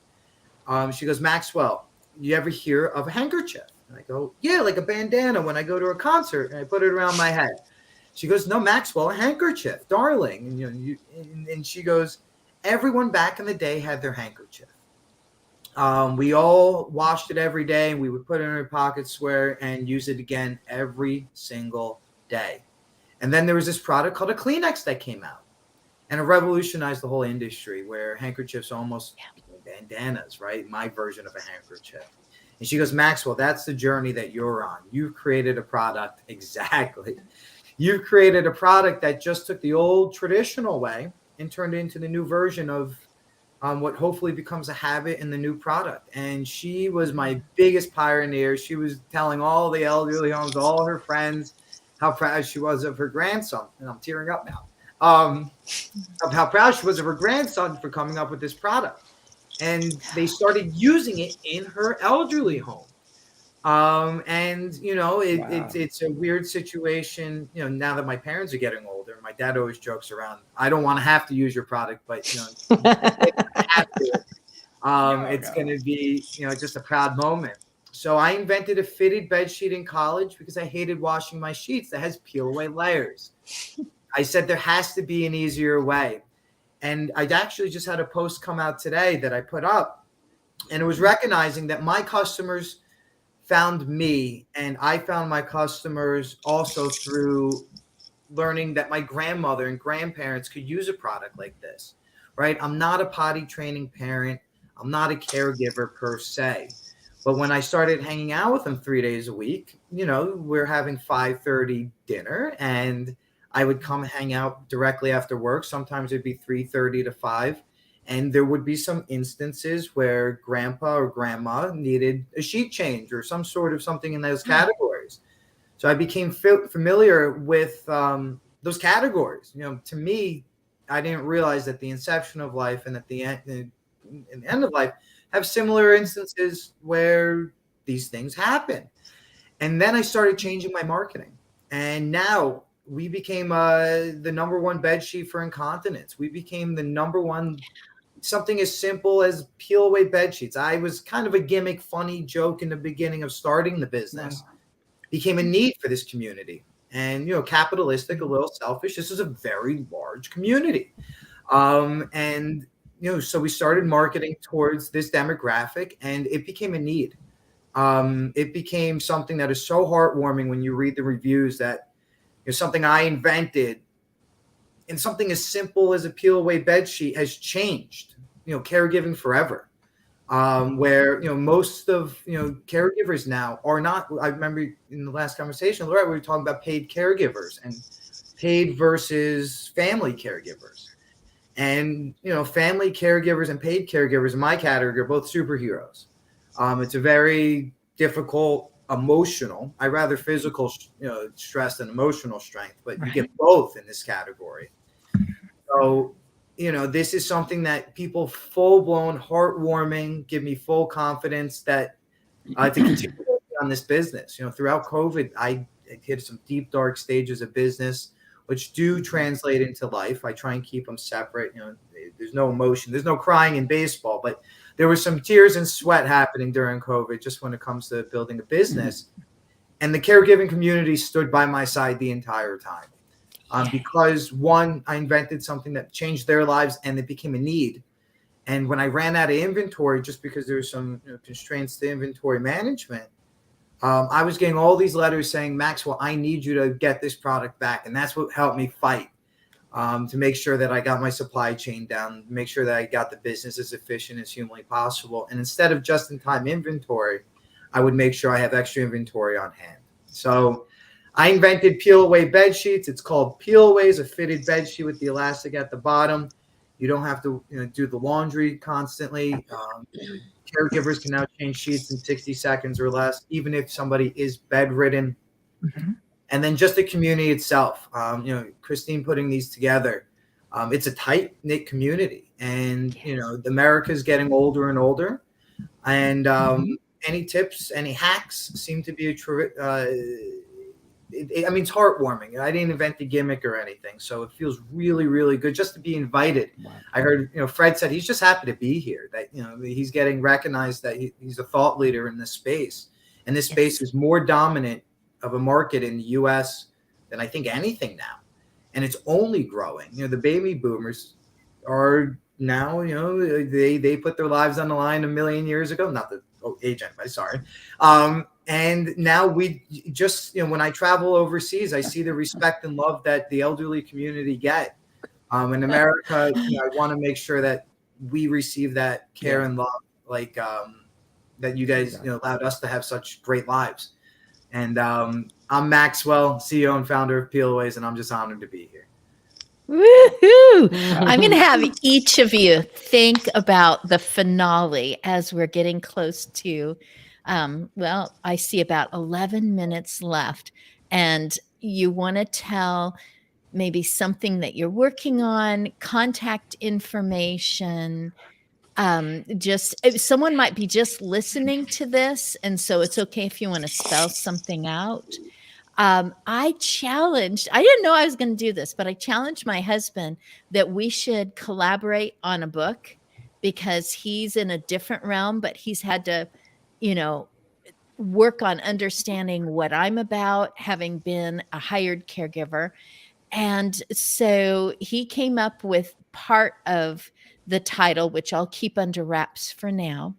S17: she goes, Maxwell, you ever hear of a handkerchief? And I go, yeah, like a bandana when I go to a concert, and I put it around my head. She goes, no, Maxwell, a handkerchief, darling. And, and she goes, everyone back in the day had their handkerchief. We all washed it every day, and we would put it in our pockets, swear, and use it again every single day. And then there was this product called a Kleenex that came out, and it revolutionized the whole industry, where handkerchiefs almost became bandanas, right? My version of a handkerchief. And she goes, Maxwell, that's the journey that you're on. You've created a product. Exactly. You've created a product that just took the old traditional way and turned it into the new version of what hopefully becomes a habit in the new product. And she was my biggest pioneer. She was telling all the elderly homes, all her friends, how proud she was of her grandson. And I'm tearing up now. Of how proud she was of her grandson for coming up with this product. And they started using it in her elderly home. And it's a weird situation, now that my parents are getting older. My dad always jokes around, I don't want to have to use your product, but have to. It's going to be, just a proud moment. So I invented a fitted bed sheet in college because I hated washing my sheets that has peel away layers. I said there has to be an easier way. And I actually just had a post come out today that I put up, and it was recognizing that my customers found me, and I found my customers also through learning that my grandmother and grandparents could use a product like this, right? I'm not a potty training parent. I'm not a caregiver per se. But when I started hanging out with them 3 days a week, we're having 5:30 dinner, and I would come hang out directly after work. Sometimes it'd be 3:30 to 5. And there would be some instances where grandpa or grandma needed a sheet change or some sort of something in those categories. So I became familiar with those categories. To me, I didn't realize that the inception of life and at the end of life have similar instances where these things happen. And then I started changing my marketing. And now we became the number one bed sheet for incontinence. We became the number one, something as simple as peel away bed sheets. I was kind of a gimmick, funny joke in the beginning of starting the business. Became a need for this community. And, capitalistic, a little selfish. This is a very large community. So we started marketing towards this demographic, and it became a need. It became something that is so heartwarming when you read the reviews that something I invented and something as simple as a peel away bed sheet has changed, caregiving forever. Where, most of, caregivers now are not, I remember in the last conversation, Laura, we were talking about paid caregivers and paid versus family caregivers. And, family caregivers and paid caregivers in my category are both superheroes. It's a very difficult emotional, I rather physical, stress than emotional strength, but you get both in this category. So, this is something that people full blown, heartwarming, give me full confidence that to continue on this business. Throughout COVID, I hit some deep, dark stages of business, which do translate into life. I try and keep them separate. There's no emotion, there's no crying in baseball, but there was some tears and sweat happening during COVID, just when it comes to building a business. And the caregiving community stood by my side the entire time. Because one, I invented something that changed their lives and it became a need. And when I ran out of inventory, just because there were some constraints to inventory management, I was getting all these letters saying, Maxwell, I need you to get this product back. And that's what helped me fight to make sure that I got my supply chain down, make sure that I got the business as efficient as humanly possible. And instead of just-in-time inventory, I would make sure I have extra inventory on hand. So I invented peel away bed sheets. It's called Peel Aways, a fitted bed sheet with the elastic at the bottom. You don't have to do the laundry constantly. Caregivers can now change sheets in 60 seconds or less, even if somebody is bedridden. And then just the community itself, Christine putting these together. It's a tight knit community, and America's getting older and older. And any tips, any hacks seem to be it's heartwarming. I didn't invent the gimmick or anything, so it feels really, really good just to be invited. Wow. I heard, Fred said he's just happy to be here. That he's getting recognized that he's a thought leader in this space, and this space is more dominant of a market in the U.S. than I think anything now, and it's only growing. The baby boomers are now, they put their lives on the line a million years ago. Not the age anybody, sorry. And now we just, when I travel overseas, I see the respect and love that the elderly community get. In America, I want to make sure that we receive that care and love, like that you guys allowed us to have such great lives. And I'm Maxwell, CEO and founder of Peelaways, and I'm just honored to be here.
S1: Woohoo! I'm going to have each of you think about the finale as we're getting close to, well, I see about 11 minutes left. And you want to tell maybe something that you're working on, contact information. Just someone might be just listening to this. And so it's okay if you want to spell something out. I didn't know I was going to do this, but I challenged my husband that we should collaborate on a book because he's in a different realm, but he's had to, work on understanding what I'm about, having been a hired caregiver. And so he came up with part of the title, which I'll keep under wraps for now.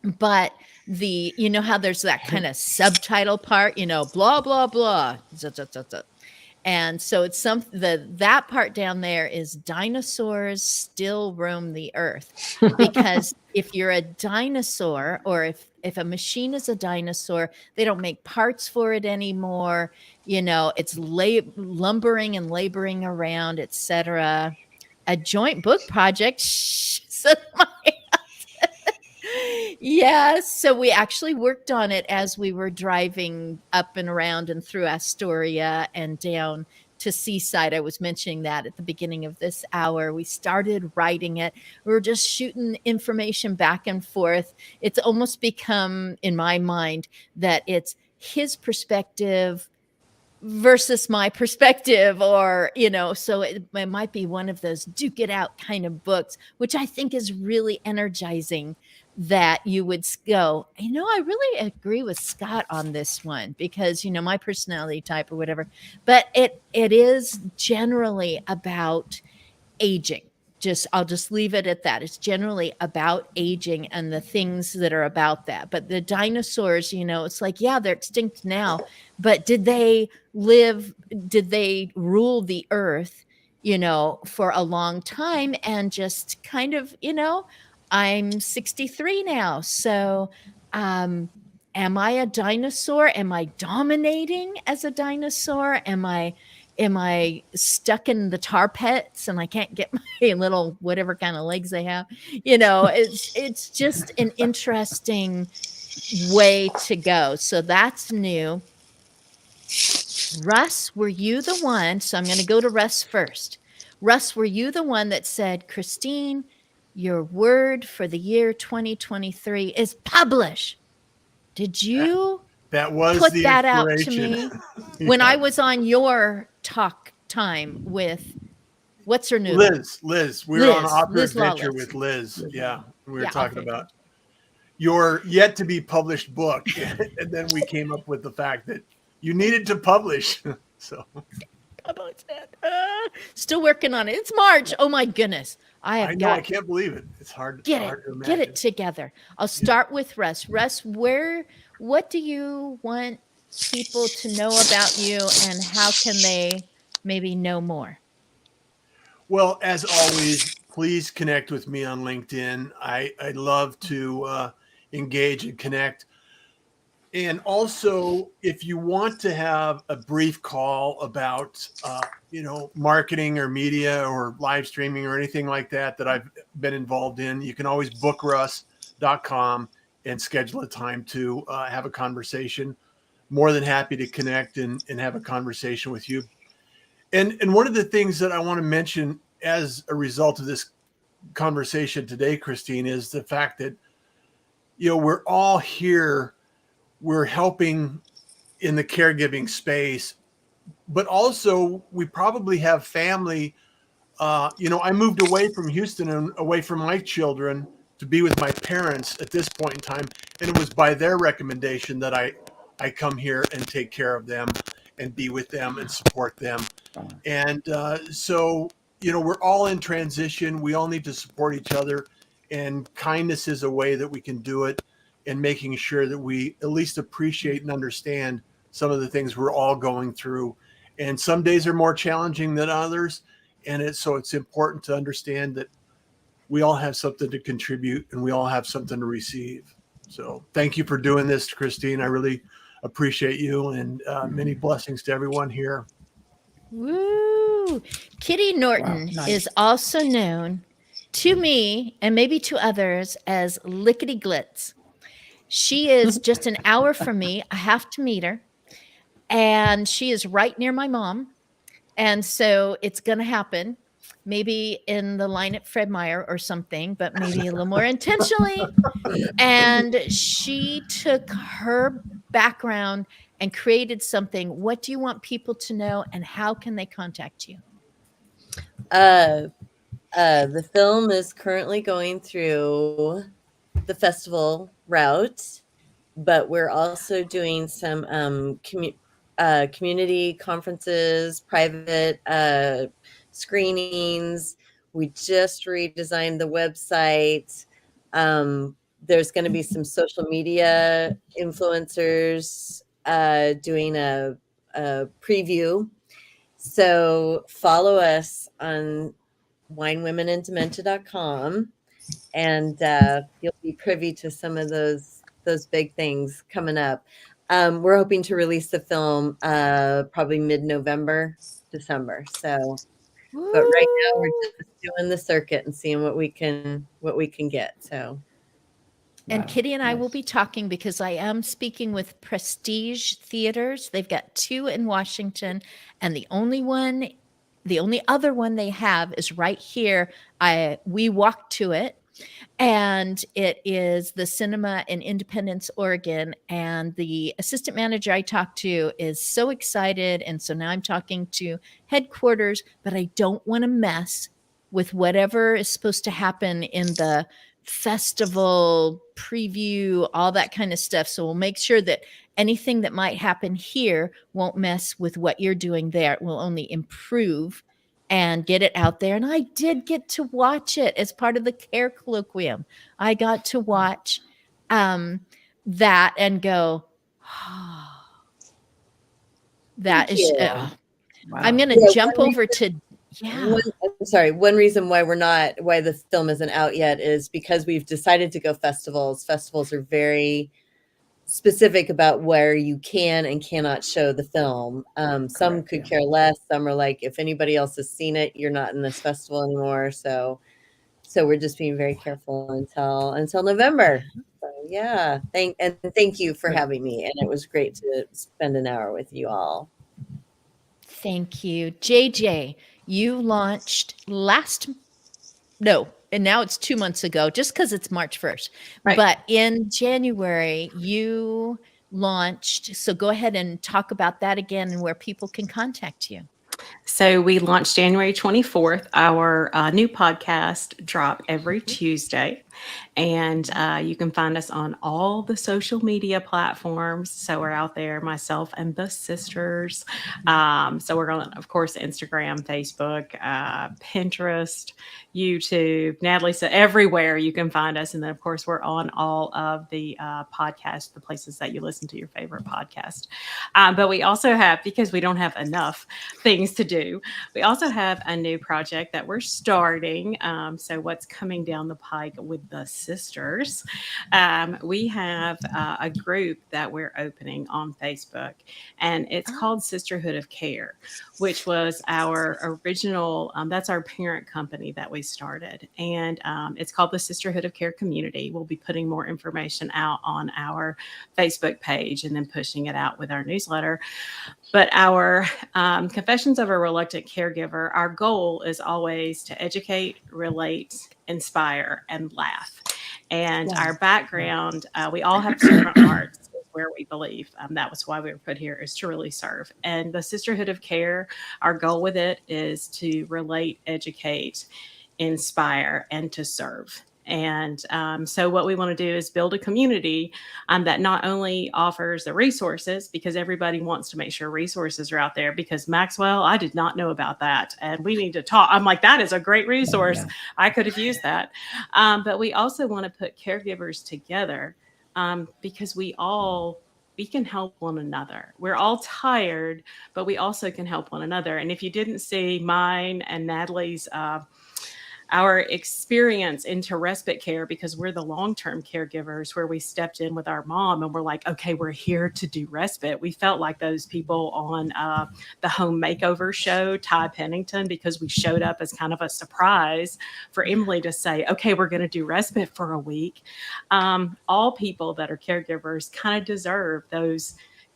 S1: But how there's that kind of subtitle part, blah, blah, blah. And so it's that part down there is dinosaurs still roam the earth. Because if you're a dinosaur, or if a machine is a dinosaur, they don't make parts for it anymore. It's lumbering and laboring around, etc. A joint book project. Said my Yes. So we actually worked on it as we were driving up and around and through Astoria and down to Seaside. I was mentioning that at the beginning of this hour. We started writing it. We were just shooting information back and forth. It's almost become, in my mind, that it's his perspective versus my perspective, or so it might be one of those duke it out kind of books, which I think is really energizing, that you would go, I really agree with Scott on this one, because my personality type or whatever, but it is generally about aging. I'll just leave it at that. It's generally about aging and the things that are about that. But the dinosaurs, it's like, yeah, they're extinct now, but did they rule the earth, for a long time? And just kind of, I'm 63 now. So, am I a dinosaur? Am I dominating as a dinosaur? Am I stuck in the tar pits and I can't get my little whatever kind of legs they have? It's just an interesting way to go. So that's new. Russ, were you the one? So I'm going to go to Russ first. Russ, were you the one that said, Christine, your word for the year 2023 is publish? Did you
S13: that was
S1: put
S13: the
S1: that out to me when
S13: Yeah.
S1: I was on your talk time with what's her name?
S13: Liz. We were on an author
S1: Liz
S13: adventure
S1: Lawless.
S13: with Liz. Yeah. We were
S1: Yeah,
S13: talking
S1: okay.
S13: about your yet to be published book. And then we came up with the fact that you needed to publish. So
S1: Still working on it. It's March. Oh my goodness.
S13: I can't believe it. It's hard to imagine.
S1: Get it together. I'll start with Russ. Russ, what do you want people to know about you, and how can they maybe know more?
S13: Well, as always, please connect with me on LinkedIn. I love to engage and connect. And also, if you want to have a brief call about, marketing or media or live streaming or anything like that I've been involved in, you can always book russ.com and schedule a time to have a conversation. More than happy to connect and have a conversation with you. And one of the things that I want to mention as a result of this conversation today, Christine, is the fact that, we're all here. We're helping in the caregiving space, but also we probably have family. I moved away from Houston and away from my children to be with my parents at this point in time. And it was by their recommendation that I come here and take care of them and be with them and support them. And so, we're all in transition. We all need to support each other, and kindness is a way that we can do it, and making sure that we at least appreciate and understand some of the things we're all going through. And some days are more challenging than others. And it's important to understand that we all have something to contribute and we all have something to receive. So thank you for doing this, Christine. I really appreciate you, and many blessings to everyone here.
S1: Woo! Kitty Norton
S15: nice.
S1: is also known to me and maybe to others as Lickety Glitz. She is just an hour from me. I have to meet her. And she is right near my mom. And so it's going to happen. Maybe in the line at Fred Meyer or something, but maybe a little more intentionally. And she took her background and created something. What do you want people to know, and how can they contact you?
S12: The film is currently going through the festival route, but we're also doing some community conferences, private screenings. We just redesigned the website. There's going to be some social media influencers doing a preview. So follow us on winewomenanddementia.com, and you'll be privy to some of those big things coming up. We're hoping to release the film probably mid-November, December. So, but right now we're just doing the circuit and seeing what we can get. So.
S1: And Kitty and I will be talking, because I am speaking with Prestige Theaters. They've got 2 in Washington, and the only other one they have is right here. We walked to it, and it is the Cinema in Independence, Oregon. And the assistant manager I talked to is so excited. And so now I'm talking to headquarters, but I don't want to mess with whatever is supposed to happen in the festival preview, all that kind of stuff. So we'll make sure that anything that might happen here won't mess with what you're doing there. It will only improve and get it out there. And I did get to watch it as part of the CARE colloquium. I got to watch that and go, oh, that is, I'm going to jump over to,
S12: I'm sorry. One reason why the film isn't out yet is because we've decided to go festivals. Festivals are very specific about where you can and cannot show the film. Some could care less. Some are like, if anybody else has seen it, you're not in this festival anymore. So we're just being very careful until November. So yeah, thank you for having me, and it was great to spend an hour with you all.
S1: Thank you. JJ, you launched and now it's 2 months ago, just because it's March 1st. Right. But in January, you launched. So go ahead and talk about that again and where people can contact you.
S14: So we launched January 24th. Our new podcast drop every Tuesday. And you can find us on all the social media platforms. So we're out there, myself and the sisters. So we're on, of course, Instagram, Facebook, Pinterest, YouTube, Natalie. So everywhere you can find us. And then, of course, we're on all of the podcasts, the places that you listen to your favorite podcast. But we also have, because we don't have enough things to do, we also have a new project that we're starting. So what's coming down the pike with the sisters, we have a group that we're opening on Facebook, and it's called Sisterhood of Care, which was our original, that's our parent company that we started. And it's called the Sisterhood of Care Community. We'll be putting more information out on our Facebook page and then pushing it out with our newsletter. But our Confessions of a Reluctant Caregiver, our goal is always to educate, relate, inspire, and laugh. And our background, we all have different hearts, where we believe. That was why we were put here, is to really serve. And the Sisterhood of Care, our goal with it is to relate, educate, inspire, and to serve. And so what we want to do is build a community that not only offers the resources, because everybody wants to make sure resources are out there, because Maxwell, I did not know about that. And we need to talk. I'm like, that is a great resource. Yeah. I could have used that. But we also want to put caregivers together because we can help one another. We're all tired, but we also can help one another. And if you didn't see mine and Natalie's our experience into respite care, because we're the long-term caregivers, where we stepped in with our mom and we're like, okay, we're here to do respite. We felt like those people on the home makeover show, Ty Pennington, because we showed up as kind of a surprise for Emily to say, okay, we're going to do respite for a week. All people that are caregivers kind of deserve those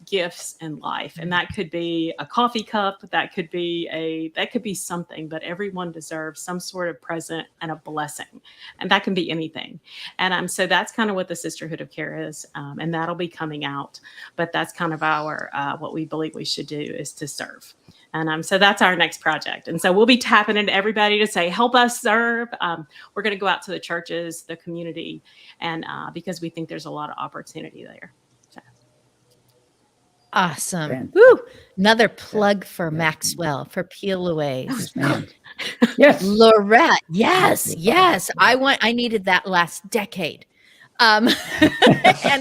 S14: gifts in life, and that could be a coffee cup, that could be something, but everyone deserves some sort of present and a blessing, and that can be anything. And so that's kind of what the Sisterhood of Care is, and that'll be coming out. But that's kind of our what we believe we should do is to serve. And so that's our next project. And so we'll be tapping into everybody to say, help us serve. We're going to go out to the churches, the community, and because we think there's a lot of opportunity there.
S1: Awesome. Woo! Another plug for Maxwell, for Peel Aways.
S15: Yes.
S1: Lorette. Yes. I needed that last decade. And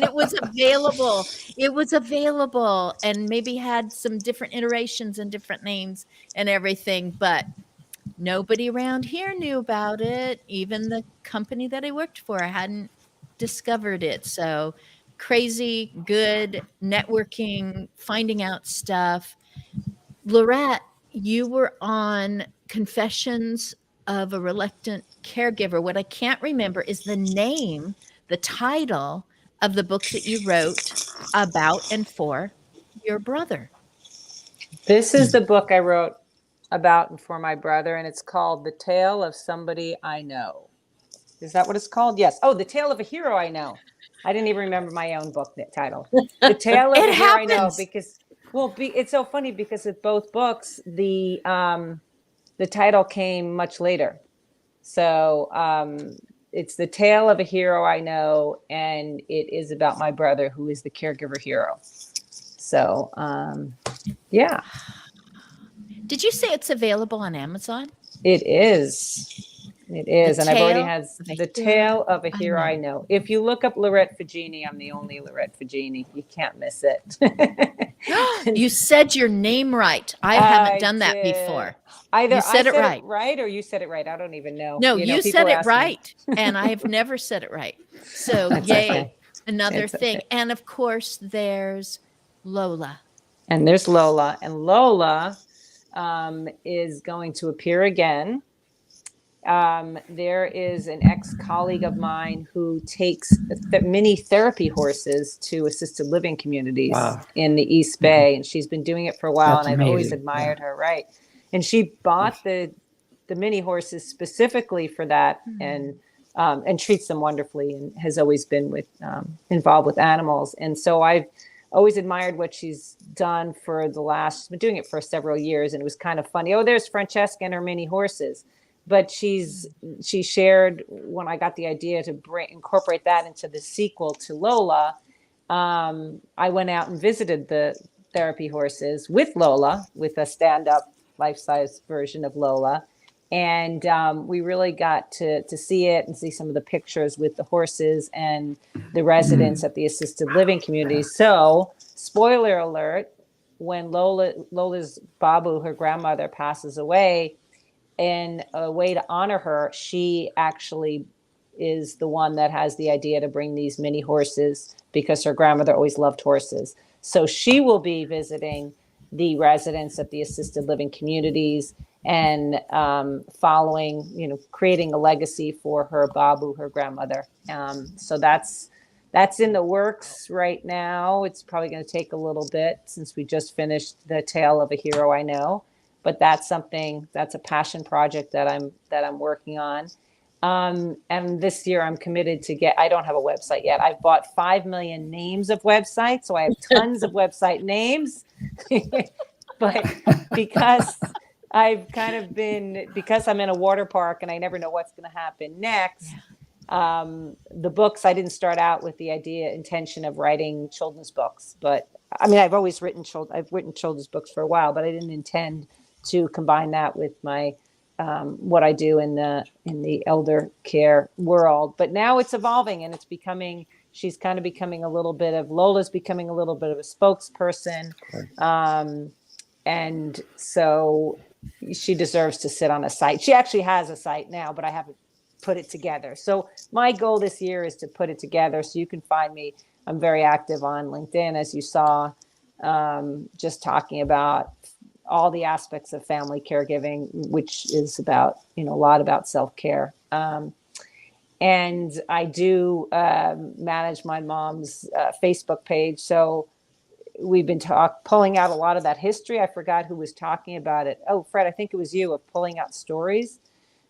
S1: it was available. It was available and maybe had some different iterations and different names and everything, but nobody around here knew about it. Even the company that I worked for hadn't discovered it. So crazy, good networking, finding out stuff. Lorette, you were on Confessions of a Reluctant Caregiver. What I can't remember is the title of the book that you wrote about and for your brother.
S16: This is the book I wrote about and for my brother, and it's called The Tale of Somebody I Know. Is that what it's called? Yes. Oh, The Tale of a Hero I Know. I didn't even remember my own book title. The Tale of a Hero I Know, because it's so funny because with both books, the title came much later. So it's The Tale of a Hero I Know, and it is about my brother, who is the caregiver hero. So yeah.
S1: Did you say it's available on Amazon?
S16: It is. It is. And I've already had The Tale of a Hero I Know. If you look up Lorette Fagini, I'm the only Lorette Fagini. You can't miss it.
S1: You said your name right. I haven't done that before.
S16: Either
S1: you said
S16: I
S1: it right.
S16: Right, or you said it right. I don't even know.
S1: No, you said it
S16: ask me.
S1: right. And I've never said it right. So yay. Okay. Another thing. Okay. And of course, there's Lola.
S16: And there's Lola. And Lola is going to appear again. There is an ex-colleague of mine who takes mini therapy horses to assisted living communities in the East Bay, and she's been doing it for a while.
S15: That's
S16: and I've
S15: amazing.
S16: Always admired her, right? And she bought the mini horses specifically for that, and treats them wonderfully, and has always been involved with animals. And so I've always admired what she's done she's been doing it for several years, and it was kind of funny. Oh, there's Francesca and her mini horses. But she shared, when I got the idea to incorporate that into the sequel to Lola, I went out and visited the therapy horses with Lola, with a stand-up life-size version of Lola. And we really got to see it and see some of the pictures with the horses and the residents at the assisted living community. So, spoiler alert, when Lola's Babu, her grandmother, passes away, in a way to honor her, she actually is the one that has the idea to bring these mini horses, because her grandmother always loved horses. So she will be visiting the residents at the assisted living communities and following, creating a legacy for her Babu, her grandmother. So that's in the works right now. It's probably going to take a little bit since we just finished The Tale of a Hero I Know. But that's a passion project that I'm working on. And this year I'm committed to I don't have a website yet. I've bought 5 million names of websites, so I have tons of website names. But because because I'm in a water park and I never know what's going to happen next, the books, I didn't start out with the intention of writing children's books. But I mean, I've written children's books for a while, but I didn't intend to combine that with my what I do in the elder care world. But now it's evolving, and she's kind of becoming Lola's becoming a little bit of a spokesperson. And so she deserves to sit on a site. She actually has a site now, but I haven't put it together. So my goal this year is to put it together. So you can find me. I'm very active on LinkedIn, as you saw, just talking about all the aspects of family caregiving, which is about, a lot about self-care. And I do manage my mom's Facebook page. So we've been pulling out a lot of that history. I forgot who was talking about it. Oh, Fred, I think it was you, of pulling out stories.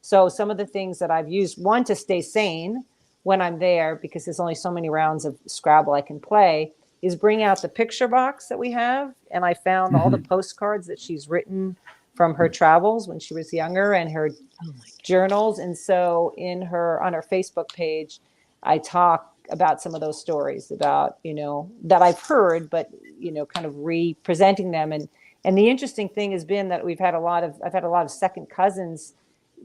S16: So some of the things that I've used, one, to stay sane when I'm there, because there's only so many rounds of Scrabble I can play, is bring out the picture box that we have. And I found all the postcards that she's written from her travels when she was younger, and her journals. And so on her Facebook page, I talk about some of those stories about, that I've heard, but, kind of re-presenting them. And the interesting thing has been that I've had a lot of second cousins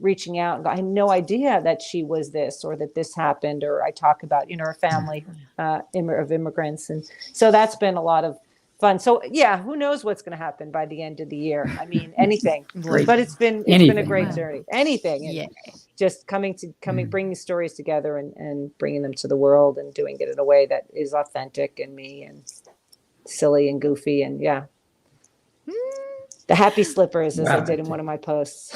S16: reaching out and go, I had no idea that she was this, or that this happened. Or I talk about, her family of immigrants. And so that's been a lot of fun. So yeah, who knows what's going to happen by the end of the year? I mean, anything, but it's been a great journey. Anything. Yeah. Just bringing stories together and bringing them to the world, and doing it in a way that is authentic and me, and silly and goofy. And the happy slippers, as I did in one of my posts.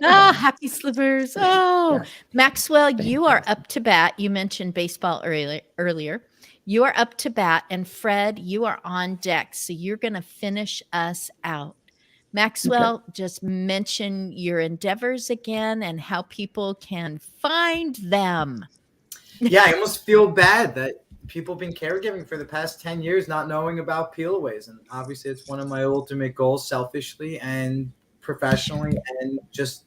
S1: Happy slippers. Oh, Maxwell, you are up to bat. You mentioned baseball earlier. You are up to bat, and Fred, you are on deck. So you're going to finish us out. Maxwell, just mention your endeavors again and how people can find them.
S17: Yeah, I almost feel bad that people have been caregiving for the past 10 years not knowing about Peelaways. And obviously it's one of my ultimate goals, selfishly and professionally, and just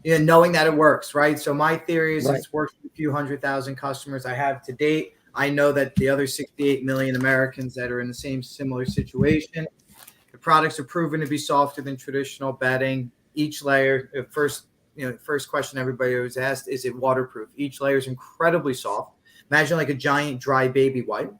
S17: knowing that it works, right? So my theory is it's worked with a few 100,000 customers I have to date. I know that the other 68 million Americans that are in the same similar situation, the products are proven to be softer than traditional bedding. Each layer, first question everybody always asked, is it waterproof? Each layer is incredibly soft. Imagine like a giant dry baby wipe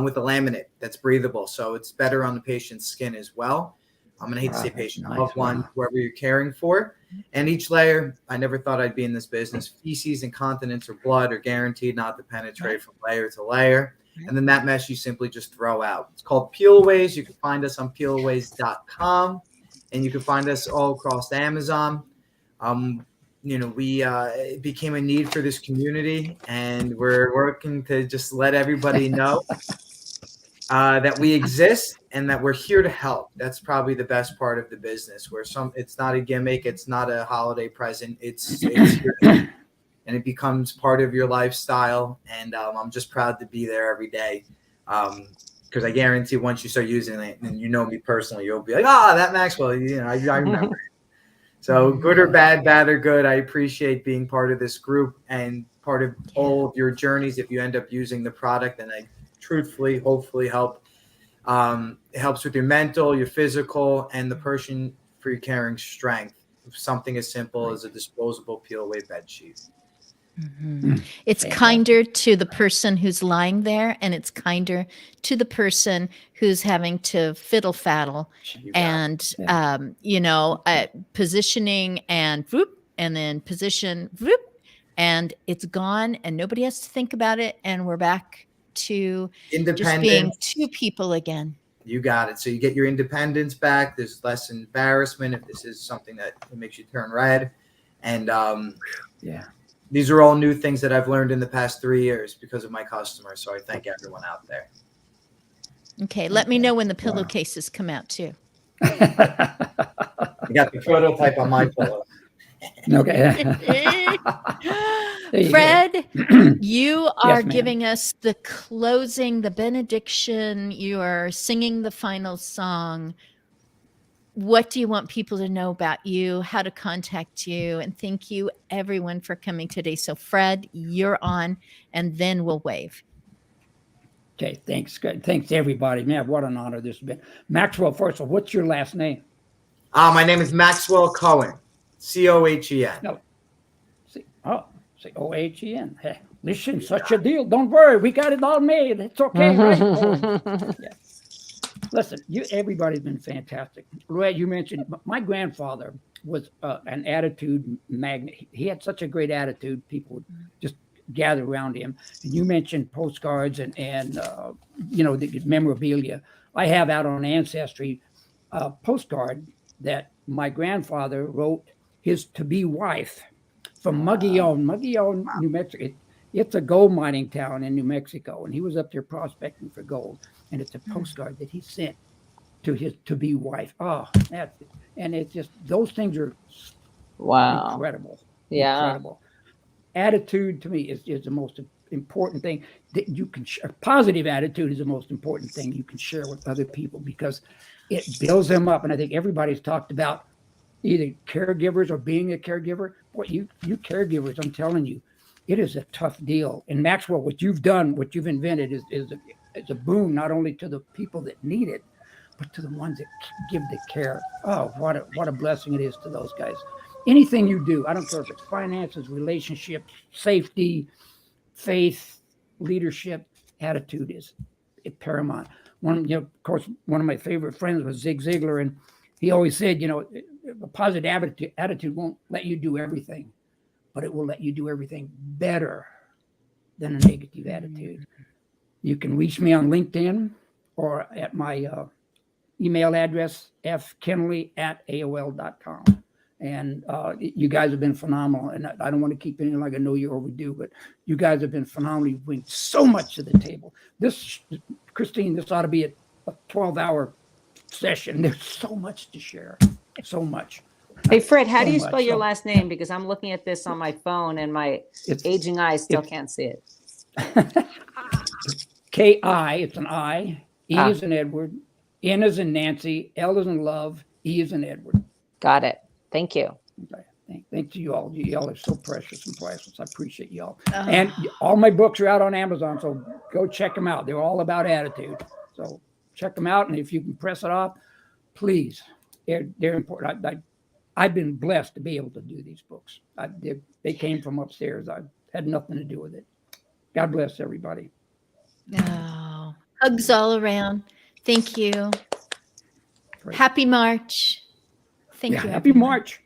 S17: with a laminate that's breathable. So it's better on the patient's skin as well. I'm going to hate to say patient, loved one, whoever you're caring for. And each layer, I never thought I'd be in this business. Feces, incontinence, or blood are guaranteed not to penetrate from layer to layer. And then that mesh you simply just throw out. It's called Peelaways. You can find us on peelaways.com, and you can find us all across Amazon. It became a need for this community, and we're working to just let everybody know that we exist and that we're here to help. That's probably the best part of the business, where it's not a gimmick, it's not a holiday present, it's here to help. And it becomes part of your lifestyle. And I'm just proud to be there every day. Because I guarantee once you start using it, and me personally, you'll be like, that Maxwell, I remember. So good or bad, bad or good, I appreciate being part of this group and part of all of your journeys if you end up using the product. And I truthfully, hopefully help. It helps with your mental, your physical, and the person for your caring strength. Something as simple as a disposable peel-away bed sheet.
S1: It's kinder to the person who's lying there, and it's kinder to the person who's having to fiddle faddle and positioning and whoop, and then position whoop, and it's gone, and nobody has to think about it, and we're back to just being two people again.
S17: You got it. So you get your independence back. There's less embarrassment if this is something that makes you turn red, and these are all new things that I've learned in the past 3 years because of my customers. So I thank everyone out there.
S1: Okay. Let me know when the pillowcases come out too.
S17: I got the prototype on my pillow.
S15: Okay.
S1: Fred, you are giving us the closing, the benediction. You are singing the final song. What do you want people to know about you, how to contact you? And thank you, everyone, for coming today. So, Fred, you're on, and then we'll wave.
S15: Okay, thanks. Good. Thanks, everybody. Man, what an honor this has been. Maxwell, first of all, what's your last name?
S17: My name is Maxwell Cohen, C-O-H-E-N.
S15: No. C-O-H-E-N. Hey, listen, such a deal. Don't worry. We got it all made. It's okay, right? Listen, everybody's been fantastic. Roy, you mentioned my grandfather was an attitude magnet. He had such a great attitude. People would just gather around him. And you mentioned postcards and the memorabilia. I have out on Ancestry a postcard that my grandfather wrote his to-be wife from Mogollon, New Mexico. It's a gold mining town in New Mexico, and he was up there prospecting for gold. And it's a postcard that he sent to his to-be wife. Oh, and it's just, those things are incredible.
S16: Yeah.
S15: Incredible. Attitude to me is the most important thing that you can share. Positive attitude is the most important thing you can share with other people because it builds them up. And I think everybody's talked about either caregivers or being a caregiver. Boy, you caregivers, I'm telling you, it is a tough deal. And Maxwell, what you've done, what you've invented is a boon, not only to the people that need it, but to the ones that give the care. Oh, what a blessing it is to those guys. Anything you do, I don't care if it's finances, relationships, safety, faith, leadership, attitude is paramount. Of course, one of my favorite friends was Zig Ziglar, and he always said, a positive attitude won't let you do everything, but it will let you do everything better than a negative attitude. You can reach me on LinkedIn or at my email address, fkennelly@aol.com. And you guys have been phenomenal. And I don't want to keep anything like I know you're overdue, but you guys have been phenomenal. You bring so much to the table. Christine, this ought to be a 12-hour session. There's so much to share. So much.
S16: Hey, Fred, how do you
S15: So
S16: spell
S15: much.
S16: your last name? Because I'm looking at this on my phone and my aging eyes still can't see it.
S15: K-I, it's an I. E is in Edward. N is in Nancy. L is in love. E is in Edward.
S16: Got it. Thank you.
S15: Okay. Thank you all. Y'all are so precious and priceless. I appreciate y'all. And all my books are out on Amazon, so go check them out. They're all about attitude. So check them out, and if you can press it off, please. They're important. I've been blessed to be able to do these books. They came from upstairs. I had nothing to do with it. God bless everybody.
S1: Oh, hugs all around. Thank you. Happy March. Thank you.
S15: Happy
S1: everyone.
S15: March.